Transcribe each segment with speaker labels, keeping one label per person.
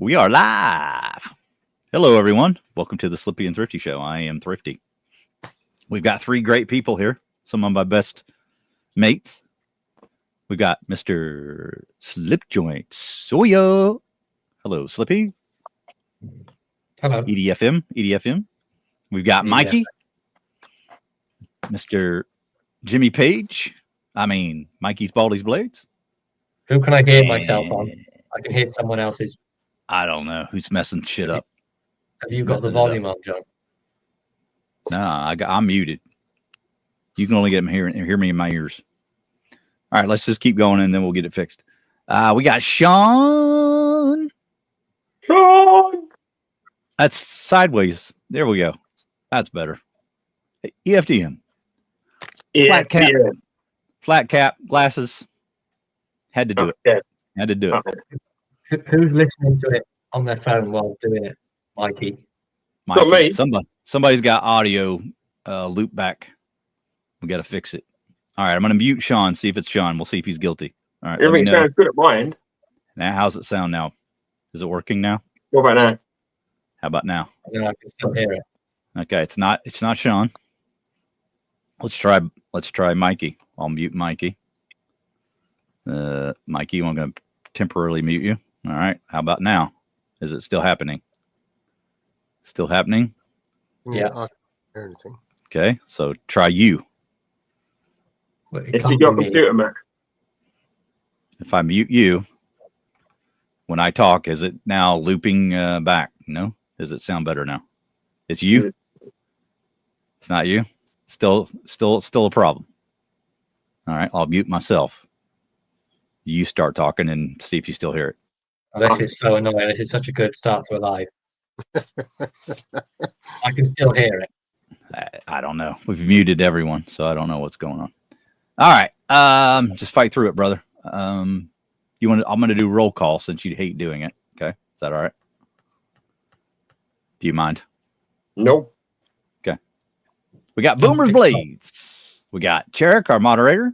Speaker 1: We are live. Hello, everyone. Welcome to the Slippy and Thrifty Show. I am Thrifty. We've got three great people here. Some of my best mates. We've got Mr. Slipjoint Soya. Hello, Slippy.
Speaker 2: Hello.
Speaker 1: EDFM. We've got Mikey. Mr. Jimmy Page. Mikey's Baldy's Blades.
Speaker 2: Who can I hear myself on? I can hear someone else's.
Speaker 1: I don't know who's messing shit up.
Speaker 2: Have you got the volume on, John?
Speaker 1: No, I'm muted. You can only get them hear me in my ears. All right, let's just keep going and then we'll get it fixed. We got Sean. That's sideways. There we go. That's better. EFDM. Flat cap, glasses. Had to do it. Had to do it.
Speaker 2: Who's listening to it on their phone while doing it? Mikey.
Speaker 3: Not me.
Speaker 1: Somebody's got audio loop back. We got to fix it. All right, I'm going to mute Sean, see if it's Sean. We'll see if he's guilty. All right.
Speaker 3: Everything sounds good at my end.
Speaker 1: Now, how's it sound now? Is it working now?
Speaker 3: What about now?
Speaker 1: How about now?
Speaker 2: No, I can still hear it.
Speaker 1: Okay, it's not Sean. Let's try Mikey. I'll mute Mikey. Mikey, I'm going to temporarily mute you. All right. How about now? Is it still happening? Still happening?
Speaker 2: Yeah.
Speaker 4: I can't hear anything.
Speaker 1: Okay, so try you.
Speaker 3: It's your computer, man.
Speaker 1: If I mute you, when I talk, is it now looping back? No? Does it sound better now? It's you? It's not you? Still a problem. All right, I'll mute myself. You start talking and see if you still hear it.
Speaker 2: Oh, this is so annoying. This is such a good start to a live. I can still hear it.
Speaker 1: I don't know. We've muted everyone, so I don't know what's going on. All right, just fight through it, brother. I'm going to do roll call since you hate doing it. Okay, is that all right? Do you mind?
Speaker 3: Nope.
Speaker 1: Okay. We got Boomer's Blades. We got Cherrick, our moderator.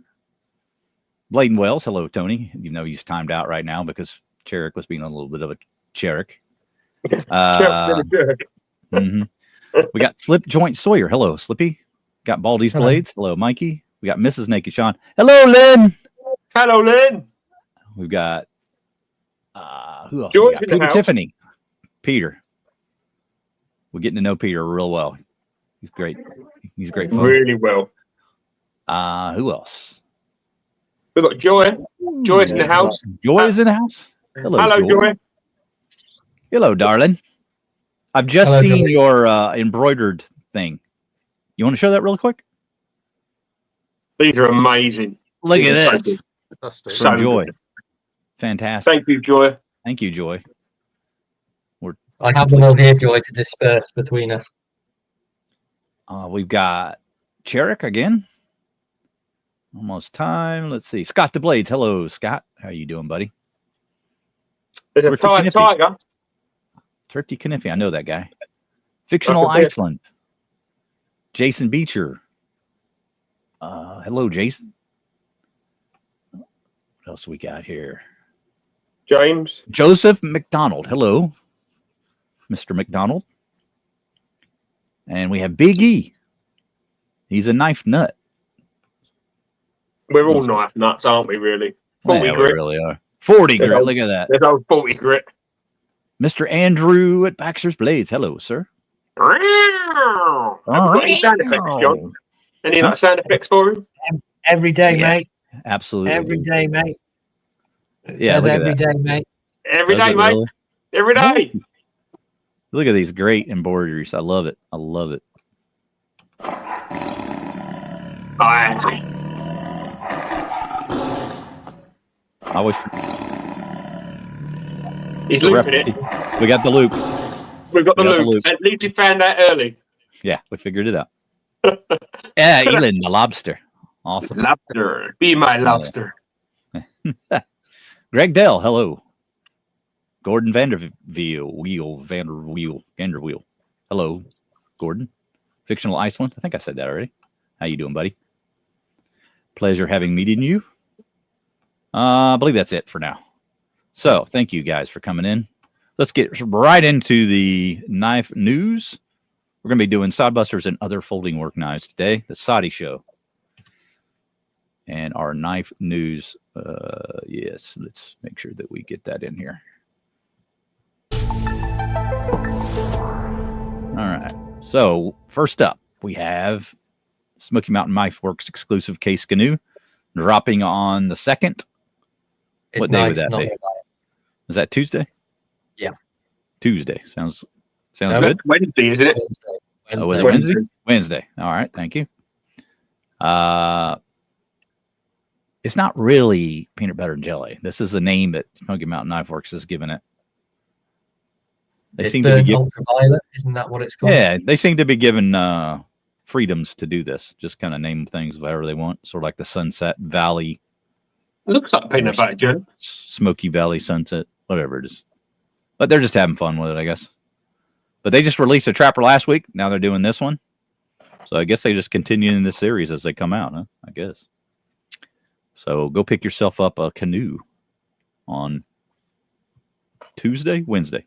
Speaker 1: Bladen Wells. Hello, Tony. You know he's timed out right now because Cherrick was being a little bit of a Cherrick. Mm-hmm. We got Slipjoint Sawyer. Hello, Slippy. Got Baldy's Blades. Hello, Mikey. We got Mrs. Naked Sean. Hello, Lynn.
Speaker 3: Hello, Lynn.
Speaker 1: We've got who else?
Speaker 3: George
Speaker 1: we got? Peter Tiffany. Peter. We're getting to know Peter real well. He's great. He's great fun.
Speaker 3: Really well.
Speaker 1: Who else?
Speaker 3: We've got Joy. Joy's in the house.
Speaker 1: Joy is in the house. Hello,
Speaker 3: Joy.
Speaker 1: Hello, darling. I've just seen your embroidered thing. You want to show that real quick?
Speaker 3: These are amazing.
Speaker 1: Look at this.
Speaker 3: So
Speaker 1: Joy.
Speaker 3: good.
Speaker 1: Fantastic.
Speaker 3: Thank you, Joy.
Speaker 1: Thank you, Joy.
Speaker 2: I have them all here, Joy, to disperse between us.
Speaker 1: We've got Cherrick again. Almost time. Let's see. Scott the Blades. Hello, Scott. How you doing, buddy?
Speaker 3: There's a tiger.
Speaker 1: Thrifty Kniffy. I know that guy. Fictional Iceland. Jason Beecher. Hello, Jason. What else we got here?
Speaker 3: James.
Speaker 1: Joseph McDonald. Hello, Mr. McDonald. And we have Big E. He's a knife nut.
Speaker 3: We're all knife nuts, aren't we, really? 40
Speaker 1: yeah,
Speaker 3: grit.
Speaker 1: We really are. 40 grit. Look at that.
Speaker 3: There's old 40 grit.
Speaker 1: Mr. Andrew at Baxter's Blades. Hello, sir.
Speaker 3: Have you got any sound effects, John? Any sound effects for him?
Speaker 2: Every day, mate.
Speaker 1: Absolutely.
Speaker 2: Every day, mate.
Speaker 1: Yeah,
Speaker 2: every day, mate.
Speaker 3: Every day, mate. Really? Every day.
Speaker 1: Look at these great embroideries. I love it. I love it. I wish.
Speaker 3: He's looping it.
Speaker 1: We got the loop.
Speaker 3: We've got the loop. At least we found that early.
Speaker 1: Yeah, we figured it out. Yeah, Elin, the lobster. Awesome.
Speaker 3: Lobster. Be my lobster.
Speaker 1: Greg Dell, hello. Gordon Vanderweel. Hello, Gordon. Fictional Iceland. I think I said that already. How you doing, buddy? Pleasure having meeting you. I believe that's it for now. So thank you guys for coming in. let's get right into the knife news. We're going to be doing Sodbusters and other folding work knives today. The Soddy show. And our knife news. Yes, let's make sure that we get that in here. All right. So first up, we have Smoky Mountain Knife Works exclusive case canoe dropping on the 2nd. What day would that be? Is that Tuesday?
Speaker 2: Yeah.
Speaker 1: Tuesday. Sounds good.
Speaker 3: Wednesday, isn't it?
Speaker 1: Wednesday. Wednesday. All right. Thank you. It's not really peanut butter and jelly. This is the name that Smoky Mountain Knife Works has given it. They seem to be
Speaker 2: ultraviolet, isn't that what it's called?
Speaker 1: Yeah, they seem to be given freedoms to do this. Just kind of name things whatever they want. Sort of like the Sunset Valley.
Speaker 3: It looks like peanut butter, Joe.
Speaker 1: Smoky Valley Sunset, whatever it is. But they're just having fun with it, I guess. But they just released a Trapper last week. Now they're doing this one. So I guess they just continue in this series as they come out, huh? I guess. So go pick yourself up a canoe on Wednesday.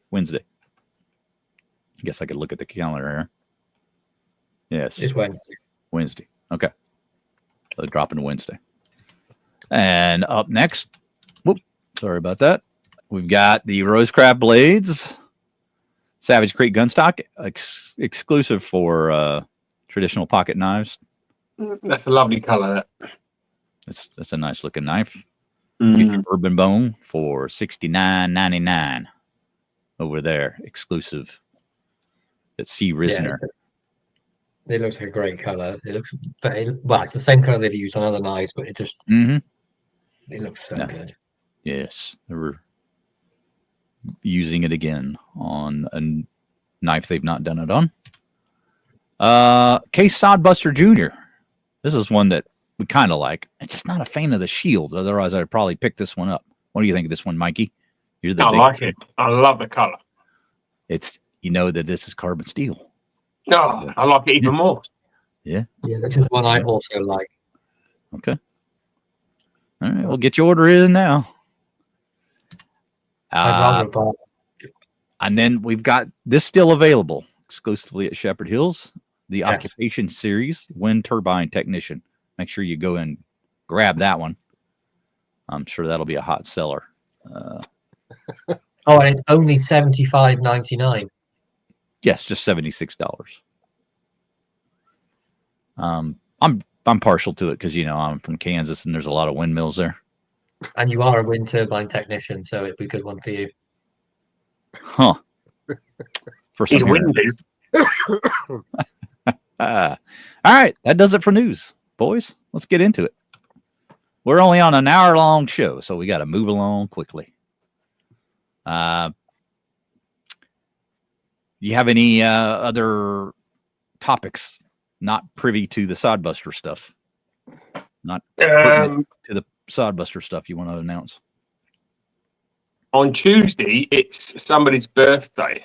Speaker 1: I guess I could look at the calendar here. Yes.
Speaker 2: It's Wednesday.
Speaker 1: Wednesday. Okay. So dropping Wednesday. And up next, sorry about that. We've got the Rose Crab Blades, Savage Creek Gunstock, exclusive for traditional pocket knives.
Speaker 3: That's a lovely color.
Speaker 1: That's a nice looking knife. Get your bourbon bone for $69.99 over there, exclusive. It's C. Risner.
Speaker 2: Yeah, it looks like a great color. It looks well. It's the same color they've used on other knives, but it just it looks so good.
Speaker 1: Yes, they were using it again on a knife they've not done it on. Case Sodbuster Jr. This is one that we kind of like. I'm just not a fan of the shield. Otherwise, I'd probably pick this one up. What do you think of this one, Mikey?
Speaker 3: I like it. I love the color.
Speaker 1: You know that this is carbon steel.
Speaker 3: No, I like it even more.
Speaker 2: Yeah, this is one I also like.
Speaker 1: Okay. All right, we'll get your order in now.
Speaker 2: I'd rather buy.
Speaker 1: And then we've got this still available exclusively at Shepherd Hills. The Occupation Series Wind Turbine Technician. Make sure you go and grab that one. I'm sure that'll be a hot seller.
Speaker 2: And it's only $75.99.
Speaker 1: Yes, just $76. I'm partial to it because I'm from Kansas and there's a lot of windmills there.
Speaker 2: And you are a wind turbine technician, so it'd be a good one for you.
Speaker 1: Huh? For some
Speaker 3: He's windy.
Speaker 1: All right, that does it for news, boys. Let's get into it. We're only on an hour-long show, so we got to move along quickly. You have any other topics not privy to the Sodbuster stuff? Not to the Sodbuster stuff you want to announce?
Speaker 3: On Tuesday, it's somebody's birthday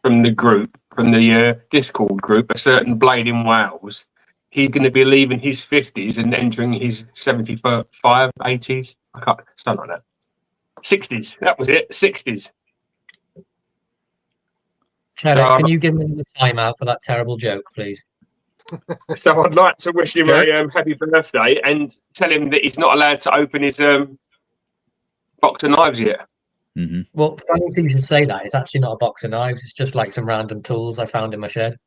Speaker 3: from the group, from the Discord group, a certain Blade in Wales. He's going to be leaving his 50s and entering his 75, 80s. I can't, something like that. 60s. That was it. 60s.
Speaker 2: Cheddar, can you give me the timeout for that terrible joke, please?
Speaker 3: So I'd like to wish him a happy birthday and tell him that he's not allowed to open his box of knives yet.
Speaker 2: Well, funny thing to say that. It's actually not a box of knives. It's just like some random tools I found in my shed.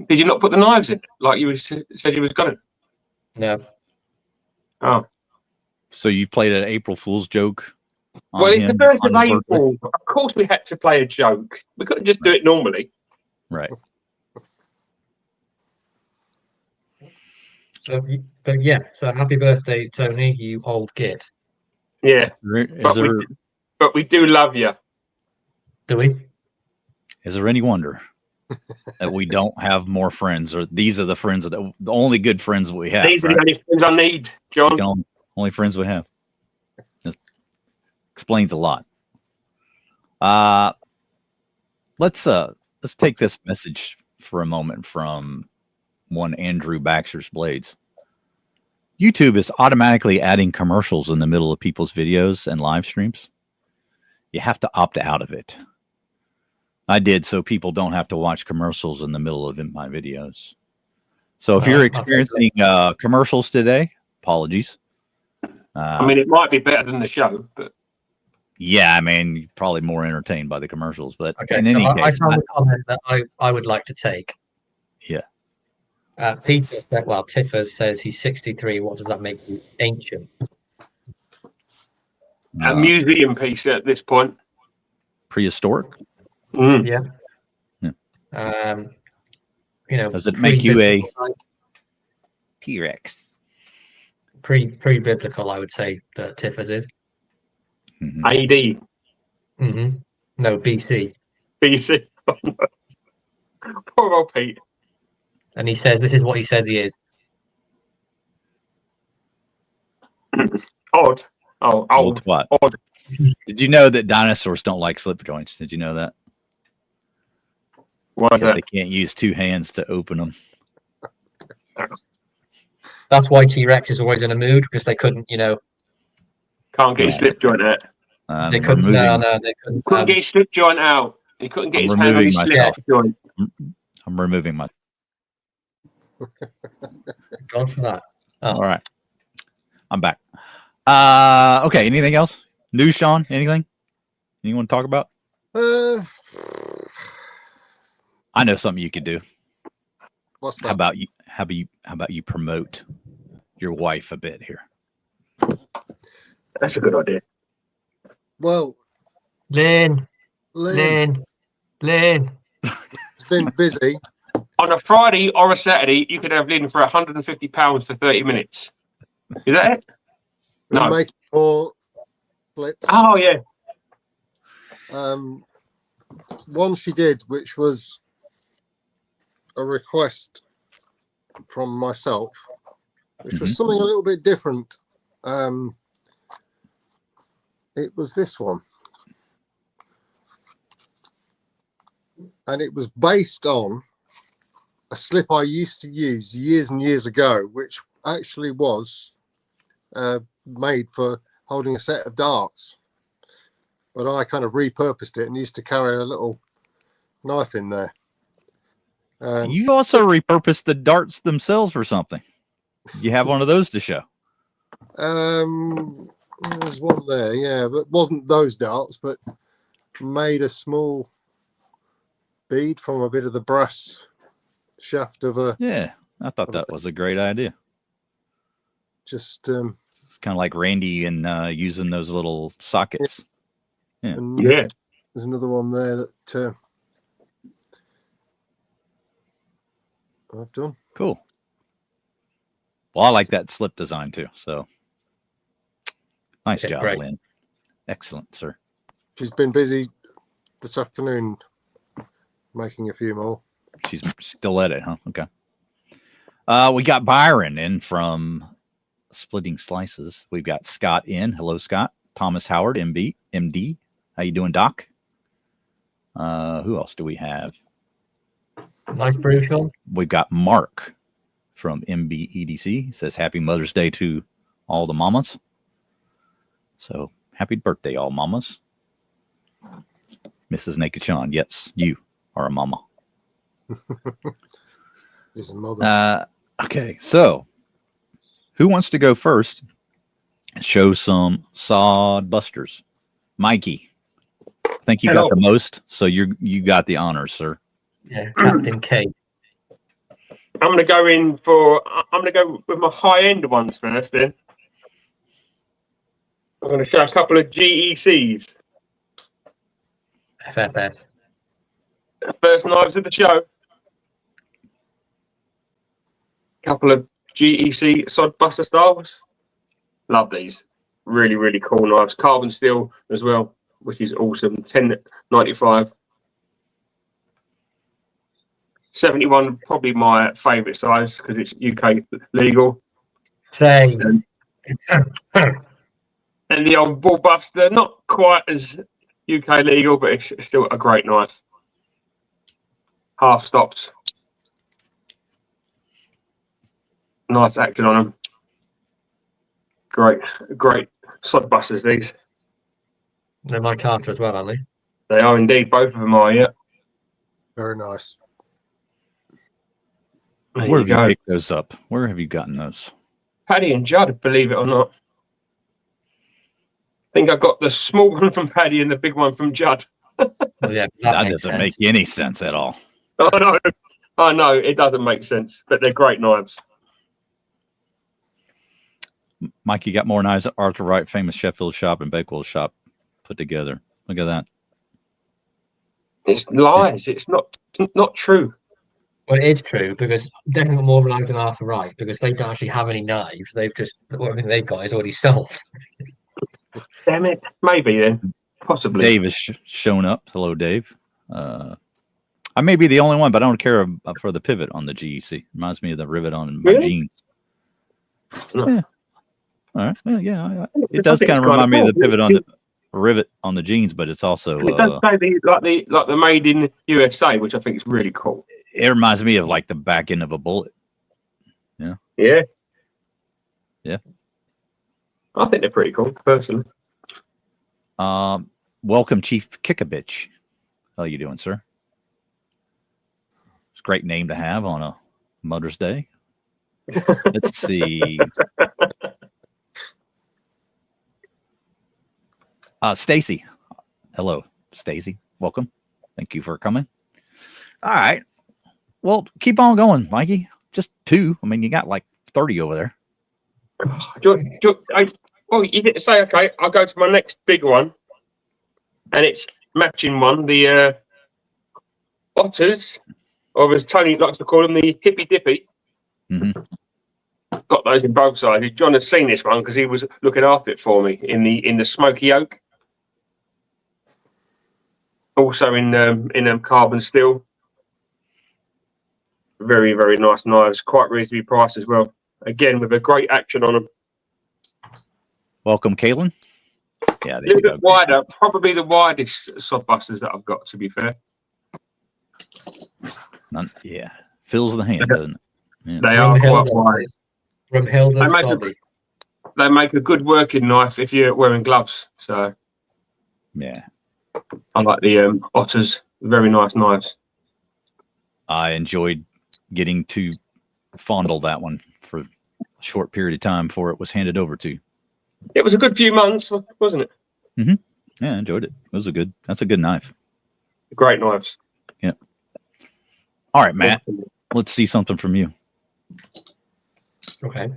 Speaker 3: Did you not put the knives in like you said you was going to?
Speaker 2: No.
Speaker 3: Oh.
Speaker 1: So you played an April Fool's joke?
Speaker 3: Well, it's the 1st of April. Of course we had to play a joke. We couldn't just do it normally.
Speaker 1: Right.
Speaker 2: So happy birthday, Tony, you old git.
Speaker 3: Yeah. But we do love you.
Speaker 2: Do we?
Speaker 1: Is there any wonder that we don't have more friends, or these are the friends the only good friends that we have?
Speaker 3: These are the only friends I need, John.
Speaker 1: Only friends we have. That explains a lot. Let's take this message for a moment from one Andrew Baxter's Blades. YouTube is automatically adding commercials in the middle of people's videos and live streams. you have to opt out of it. I did, so people don't have to watch commercials in the middle of my videos. So if you're experiencing commercials today, apologies.
Speaker 3: I mean, it might be better than the show, but
Speaker 1: yeah, I mean, you're probably more entertained by the commercials. But
Speaker 2: Okay,
Speaker 1: in
Speaker 2: so
Speaker 1: any
Speaker 2: I
Speaker 1: case,
Speaker 2: found a comment that I would like to take.
Speaker 1: Yeah.
Speaker 2: Peter, Tiffers says he's 63. What does that make you? Ancient.
Speaker 3: a museum piece at this point.
Speaker 1: Prehistoric.
Speaker 2: Yeah. You know,
Speaker 1: does it make you a
Speaker 2: T-Rex? Pre-biblical, I would say that Tiffers is.
Speaker 3: AD.
Speaker 2: No, BC.
Speaker 3: BC. Poor old Pete.
Speaker 2: And he says this is what he says he is.
Speaker 3: Odd. Oh, old.
Speaker 1: What?
Speaker 3: Odd.
Speaker 1: Did you know that dinosaurs don't like slip joints? Did you know that?
Speaker 3: Why is that?
Speaker 1: They can't use two hands to open them.
Speaker 2: That's why T-Rex is always in a mood, because they couldn't, you know.
Speaker 3: Can't get his slip joint out.
Speaker 2: They couldn't. No, they couldn't.
Speaker 3: Couldn't get his slip joint out. He couldn't get his hand on his slip joint.
Speaker 1: I'm removing my.
Speaker 2: Gone for that. Oh.
Speaker 1: All right. I'm back. Okay. Anything else? New, Sean? Anything? You want to talk about? I know something you could do.
Speaker 4: What's that?
Speaker 1: How about you promote your wife a bit here?
Speaker 3: That's a good idea.
Speaker 4: Well,
Speaker 2: Lynn.
Speaker 4: It's been busy.
Speaker 3: On a Friday or a Saturday, you could have Lynn for £150 for 30 minutes. Is that it?
Speaker 4: No. Make more flips.
Speaker 3: Oh, yeah.
Speaker 4: One she did, which was a request from myself, which was something a little bit different. It was this one. And it was based on a slip I used to use years and years ago, which actually was made for holding a set of darts. But I kind of repurposed it and used to carry a little knife in there.
Speaker 1: You also repurposed the darts themselves for something. You have one of those to show.
Speaker 4: There's one there, yeah, but wasn't those darts, but made a small bead from a bit of the brass shaft of a.
Speaker 1: Yeah, I thought that was a great idea.
Speaker 4: Just
Speaker 1: it's kind of like Randy and using those little sockets. Yeah.
Speaker 3: Yeah.
Speaker 4: There's another one there that I've done.
Speaker 1: Cool. Well, I like that slip design too. So nice job,
Speaker 2: great.
Speaker 1: Lynn. Excellent, sir.
Speaker 4: She's been busy this afternoon making a few more.
Speaker 1: She's still at it, huh? Okay. We got Byron in from Splitting Slices. We've got Scott in. Hello, Scott. Thomas Howard, MD. How you doing, Doc? Who else do we have?
Speaker 2: Nice brew, Sean.
Speaker 1: We've got Mark from MBEDC. He says, Happy Mother's Day to all the mamas. So, happy birthday, all mamas. Mrs. Naked Sean, yes, you are a mama.
Speaker 4: He's a mother.
Speaker 1: Okay, so who wants to go first and show some Sodbusters? Mikey, I think you got the most, so you got the honors, sir.
Speaker 2: Yeah, Captain K.
Speaker 3: I'm going to go with my high-end ones first, then. I'm going to show a couple of GECs.
Speaker 2: FFS.
Speaker 3: First knives of the show. Couple of GEC Sodbuster styles. Love these. Really, really cool knives. Carbon steel as well, which is awesome. 10.95. 71, probably my favourite size because it's UK legal.
Speaker 2: Same.
Speaker 3: And the old Bullbuster, not quite as UK legal, but it's still a great knife. Half stops. Nice action on them. Great Sodbusters, these.
Speaker 2: They're my Carter as well, aren't they?
Speaker 3: They are indeed. Both of them are. Yeah.
Speaker 4: Very nice.
Speaker 3: There
Speaker 1: Where
Speaker 3: you
Speaker 1: have you
Speaker 3: go.
Speaker 1: picked those up? Where have you gotten those?
Speaker 3: Paddy and Judd, believe it or not. I think I got the small one from Paddy and the big one from Judd.
Speaker 2: Well, yeah,
Speaker 1: That
Speaker 2: makes
Speaker 1: doesn't
Speaker 2: sense.
Speaker 1: make any sense at all.
Speaker 3: I know, it doesn't make sense, but they're great knives.
Speaker 1: Mike, you got more knives at Arthur Wright, famous Sheffield shop and Bakewell shop put together. Look at that.
Speaker 3: It's lies. It's not true.
Speaker 2: Well, it is true because definitely more reliant on Arthur Wright because they don't actually have any knives. They've just everything they've got is already sold.
Speaker 3: Damn it. Maybe then. Possibly.
Speaker 1: Dave has shown up. Hello, Dave. I may be the only one, but I don't care for the pivot on the GEC. Reminds me of the rivet on my jeans.
Speaker 3: No.
Speaker 1: Yeah. All right. Well, yeah. It does kind of remind me of the pivot on the rivet on the jeans, but it's also
Speaker 3: it does say the made in USA, which I think is really cool.
Speaker 1: It reminds me of like the back end of a bullet.
Speaker 3: Yeah.
Speaker 1: Yeah.
Speaker 3: I think they're pretty cool, personally.
Speaker 1: Welcome, Chief Kickabitch. How you doing, sir? It's a great name to have on a Mother's Day. Let's see. Stacy. Hello, Stacy. Welcome. Thank you for coming. All right. Well, keep on going, Mikey. Just 2. I mean, you got like 30 over there.
Speaker 3: You didn't say, okay, I'll go to my next big one. And it's matching one, the Otters, or as Tony likes to call them, the Hippy Dippy.
Speaker 1: Mm-hmm.
Speaker 3: Got those in both sizes. John has seen this one because he was looking after it for me in the smoky oak. Also in carbon steel. Very, very nice knives. Quite reasonably priced as well. Again, with a great action on them.
Speaker 1: Welcome, Caitlin. Yeah,
Speaker 3: a little bit wider. Probably the widest Sodbusters that I've got, to be fair.
Speaker 1: Yeah. Fills the hand, doesn't it? Yeah.
Speaker 3: They are quite wide.
Speaker 2: From Hilda Soddy.
Speaker 3: They make a good working knife if you're wearing gloves. So,
Speaker 1: yeah.
Speaker 3: I like the Otters. Very nice knives.
Speaker 1: I enjoyed getting to fondle that one for a short period of time before it was handed over to.
Speaker 3: It was a good few months, wasn't it?
Speaker 1: Mm-hmm. Yeah, I enjoyed it. That's a good knife.
Speaker 3: Great knives.
Speaker 1: Yeah. All right, Matt. Let's see something from you.
Speaker 2: Okay.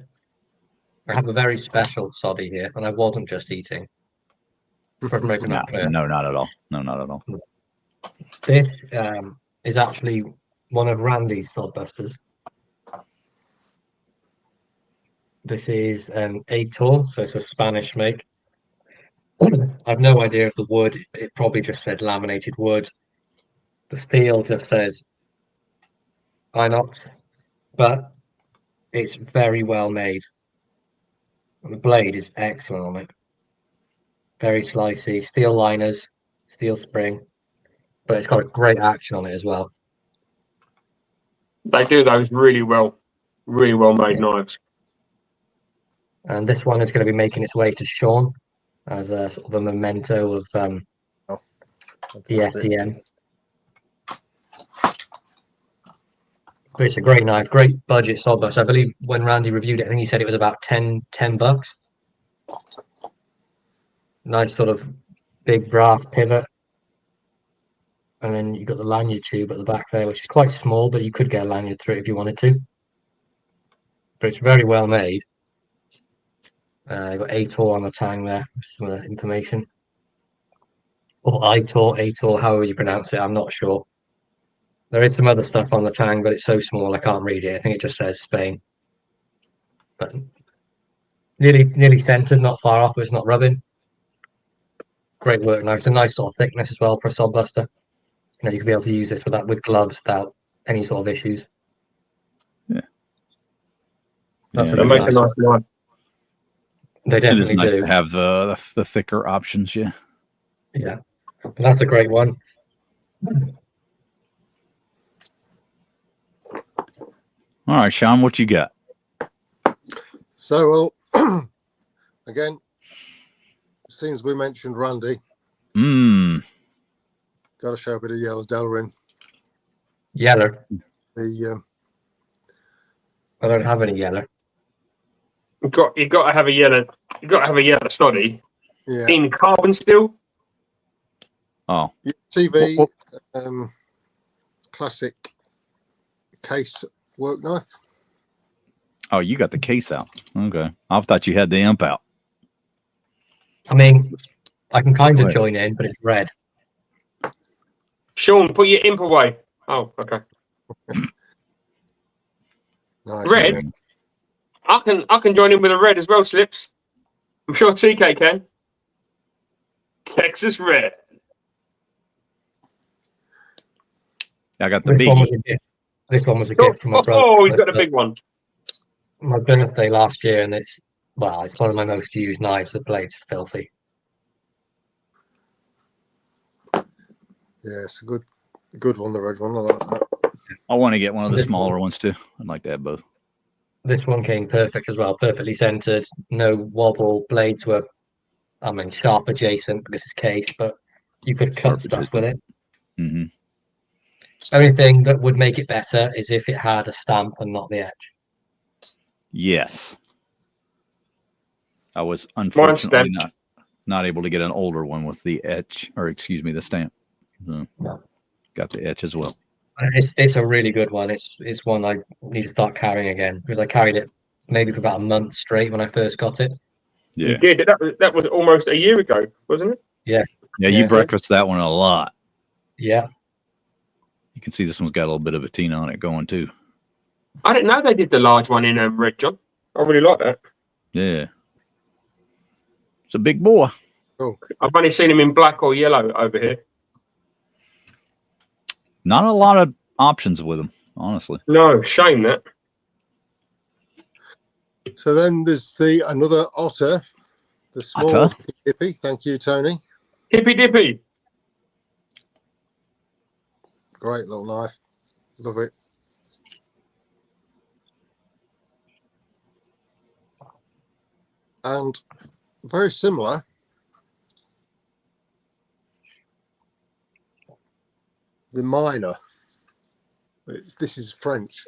Speaker 2: I have a very special Soddy here, and I wasn't just eating.
Speaker 1: No, not at all. No, not at all.
Speaker 2: This is actually one of Randy's Sodbusters. This is an Ator, so it's a Spanish make. I've no idea of the wood. It probably just said laminated wood. The steel just says inox, but it's very well made. And the blade is excellent on it. Very slicey, steel liners, steel spring, but it's got a great action on it as well.
Speaker 3: They do those really well made knives.
Speaker 2: And this one is going to be making its way to Sean as a sort of a memento of the FDM. But it's a great knife, great budget Sodbuster. I believe when Randy reviewed it, I think he said it was about 10 bucks. Nice sort of big brass pivot. And then you've got the lanyard tube at the back there, which is quite small, but you could get a lanyard through it if you wanted to. But it's very well made. You've got Ator on the tang there, some of the information. Or Ator, however you pronounce it, I'm not sure. There is some other stuff on the tang, but it's so small I can't read it. I think it just says Spain. But nearly centered, not far off, but it's not rubbing. Great work knife. It's a nice sort of thickness as well for a Sodbuster. You can be able to use this with gloves without any sort of issues.
Speaker 1: Yeah.
Speaker 2: That's
Speaker 3: They make a nice knife.
Speaker 2: They definitely
Speaker 1: nice
Speaker 2: do.
Speaker 1: To have the thicker options, yeah.
Speaker 2: Yeah. But that's a great one.
Speaker 1: All right, Sean, what you got?
Speaker 4: So, well, again, since we mentioned Randy, Got to show a bit of yellow Delrin.
Speaker 2: Yeller.
Speaker 4: The
Speaker 2: I don't have any yeller.
Speaker 3: You got to have a yellow. You got to have a yellow Soddy
Speaker 4: yeah,
Speaker 3: in carbon steel.
Speaker 1: Oh,
Speaker 4: TV classic case work knife.
Speaker 1: oh, you got the case out. Okay, I thought you had the imp out.
Speaker 2: I mean, I can kind
Speaker 1: Go
Speaker 2: of
Speaker 1: ahead.
Speaker 2: join in, but it's red.
Speaker 3: Sean, put your imp away. Oh, okay.
Speaker 4: Nice.
Speaker 3: Red. I can join in with a red as well, Slips. I'm sure TK can. Texas red.
Speaker 1: I got the
Speaker 2: This one was
Speaker 1: biggie.
Speaker 2: a gift. This one was a gift from my brother.
Speaker 3: Oh, he's got a big one.
Speaker 2: My birthday last year, and it's one of my most used knives. The blade's filthy.
Speaker 4: Yeah, it's a good one, the red one. I like that.
Speaker 1: I want to get one of the
Speaker 2: This
Speaker 1: smaller
Speaker 2: one.
Speaker 1: ones too. I'd like to have both.
Speaker 2: This one came perfect as well, perfectly centered, no wobble. Blades were, sharp adjacent because it's case, but you could cut
Speaker 1: Sharp
Speaker 2: stuff
Speaker 1: adjacent.
Speaker 2: with it.
Speaker 1: Mm-hmm.
Speaker 2: Only thing that would make it better is if it had a stamp and not the edge.
Speaker 1: Yes. I was unfortunately
Speaker 3: stamped.
Speaker 1: not able to get an older one with the etch, or excuse me, the stamp. So,
Speaker 2: No.
Speaker 1: got the etch as well.
Speaker 2: It's a really good one. It's one I need to start carrying again because I carried it maybe for about a month straight when I first got it.
Speaker 1: Yeah.
Speaker 3: Yeah, that was almost a year ago, wasn't it?
Speaker 1: Yeah, you
Speaker 2: Yeah.
Speaker 1: breakfast that one a lot.
Speaker 2: Yeah.
Speaker 1: You can see this one's got a little bit of a teen on it going too.
Speaker 3: I didn't know they did the large one in red, John. I really like that.
Speaker 1: Yeah. It's a big boy.
Speaker 3: I've only seen him in black or yellow over here.
Speaker 1: Not a lot of options with them, honestly.
Speaker 3: No, shame that.
Speaker 4: So then there's another otter, the small
Speaker 1: Otter?
Speaker 4: hippie. Thank you, Tony.
Speaker 3: Hippy dippy.
Speaker 4: Great little knife. Love it. And very similar. The Minor. This is French.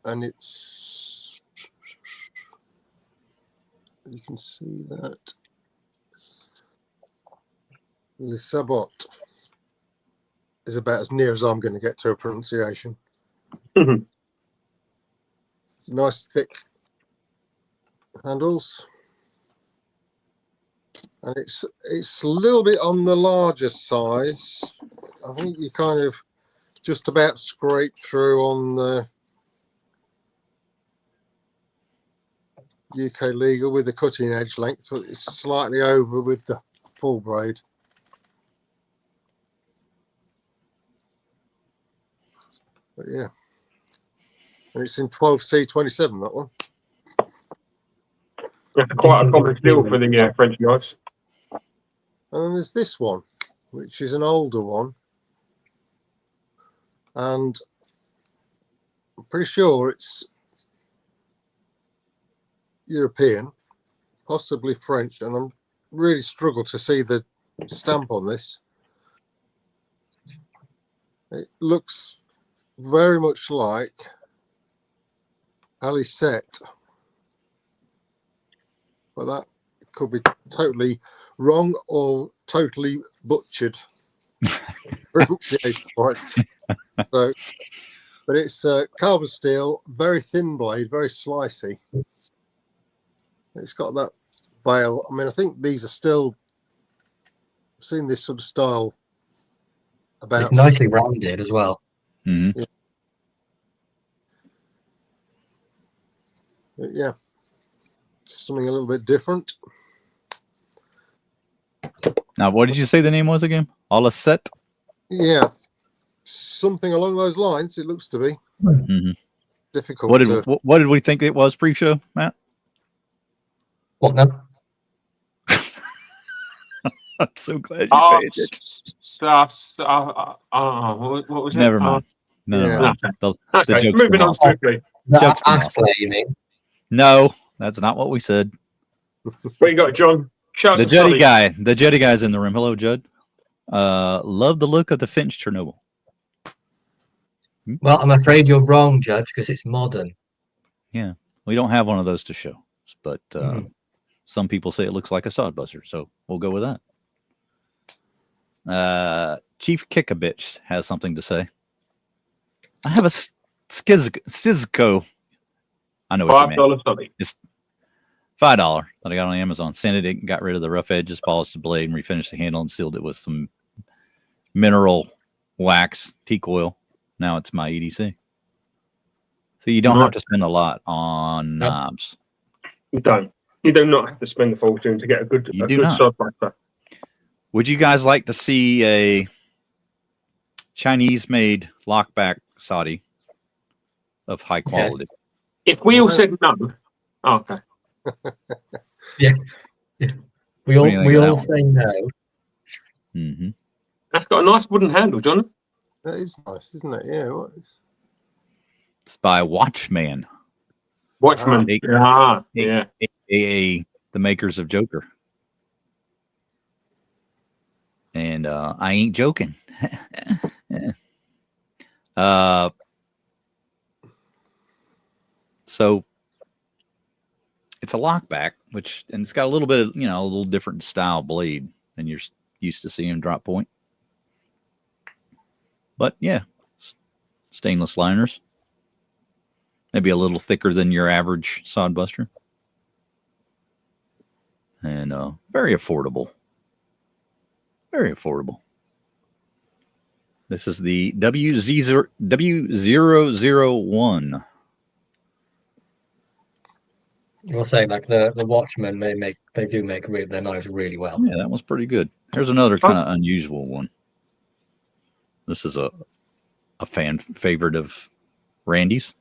Speaker 4: And it's, you can see that. Le Sabot is about as near as I'm going to get to a pronunciation. Nice thick handles. And it's a little bit on the larger size. I think you kind of just about scrape through on the UK legal with the cutting edge length, but it's slightly over with the full blade. But yeah, and it's in 12C27, that one.
Speaker 3: That's quite a common skill for the French knives.
Speaker 4: And then there's this one, which is an older one. And I'm pretty sure it's European, possibly French, and I'm really struggle to see the stamp on this. It looks very much like Alicette, but that could be totally wrong or totally butchered. Right. So, but it's carbon steel, very thin blade, very slicey. It's got that veil. I mean, I think these are still. I've seen this sort of style about.
Speaker 2: It's nicely rounded as well.
Speaker 1: Mm-hmm.
Speaker 4: Yeah. But yeah, something a little bit different.
Speaker 1: Now, what did you say the name was again? Alicette?
Speaker 4: Yeah, something along those lines. It looks to be difficult.
Speaker 1: What did we think it was pre-show, Matt?
Speaker 2: What now?
Speaker 1: I'm so glad you paid attention.
Speaker 3: What was it?
Speaker 1: Never mind. No,
Speaker 4: Yeah.
Speaker 1: never mind. The
Speaker 3: Okay,
Speaker 1: joke's
Speaker 3: moving
Speaker 1: been
Speaker 3: on
Speaker 1: off.
Speaker 3: swiftly.
Speaker 1: Joke's been
Speaker 2: Ass
Speaker 1: off.
Speaker 2: play, you mean?
Speaker 1: No, that's not what we said.
Speaker 3: What you got, John? Shout out
Speaker 1: The
Speaker 3: to
Speaker 1: Jetty
Speaker 3: Soddy.
Speaker 1: guy. The Jetty guy's in the room. Hello, Judd. Love the look of the Finch Chernobyl.
Speaker 2: Well, I'm afraid you're wrong, Judge, because it's modern.
Speaker 1: Yeah, we don't have one of those to show, but
Speaker 2: Mhm.
Speaker 1: some people say it looks like a Sodbuster, so we'll go with that. Chief Kickabitch has something to say. I have a Sizco. I know what you meant.
Speaker 3: $5 Soddy.
Speaker 1: $5 that I got on Amazon. Sanded it, got rid of the rough edges, polished the blade, and refinished the handle and sealed it with some mineral wax, teak oil. Now it's my EDC. So you don't have to spend a lot on knobs.
Speaker 3: You don't. You do not have to spend a fortune to get a good Sodbuster.
Speaker 1: Would you guys like to see a Chinese-made lockback Soddy of high quality?
Speaker 3: If we all said no, okay.
Speaker 2: Yeah. We
Speaker 1: What do you think of
Speaker 2: all
Speaker 1: that
Speaker 2: say no.
Speaker 1: Mm-hmm.
Speaker 3: That's got a nice wooden handle, John.
Speaker 4: That is nice, isn't it? Yeah. What?
Speaker 1: It's by Watchman,
Speaker 3: Watchman. Yeah.
Speaker 1: aka the makers of Joker. And I ain't joking. So it's a lockback, and it's got a little bit of, a little different style blade than you're used to seeing drop point. But yeah, stainless liners. Maybe a little thicker than your average Sodbuster. And very affordable. Very affordable. This is the W001.
Speaker 2: We'll say like the Watchmen, they do make their knives really well.
Speaker 1: Yeah, that one's pretty good. Here's another kind of unusual one. This is a fan favorite of Randy's.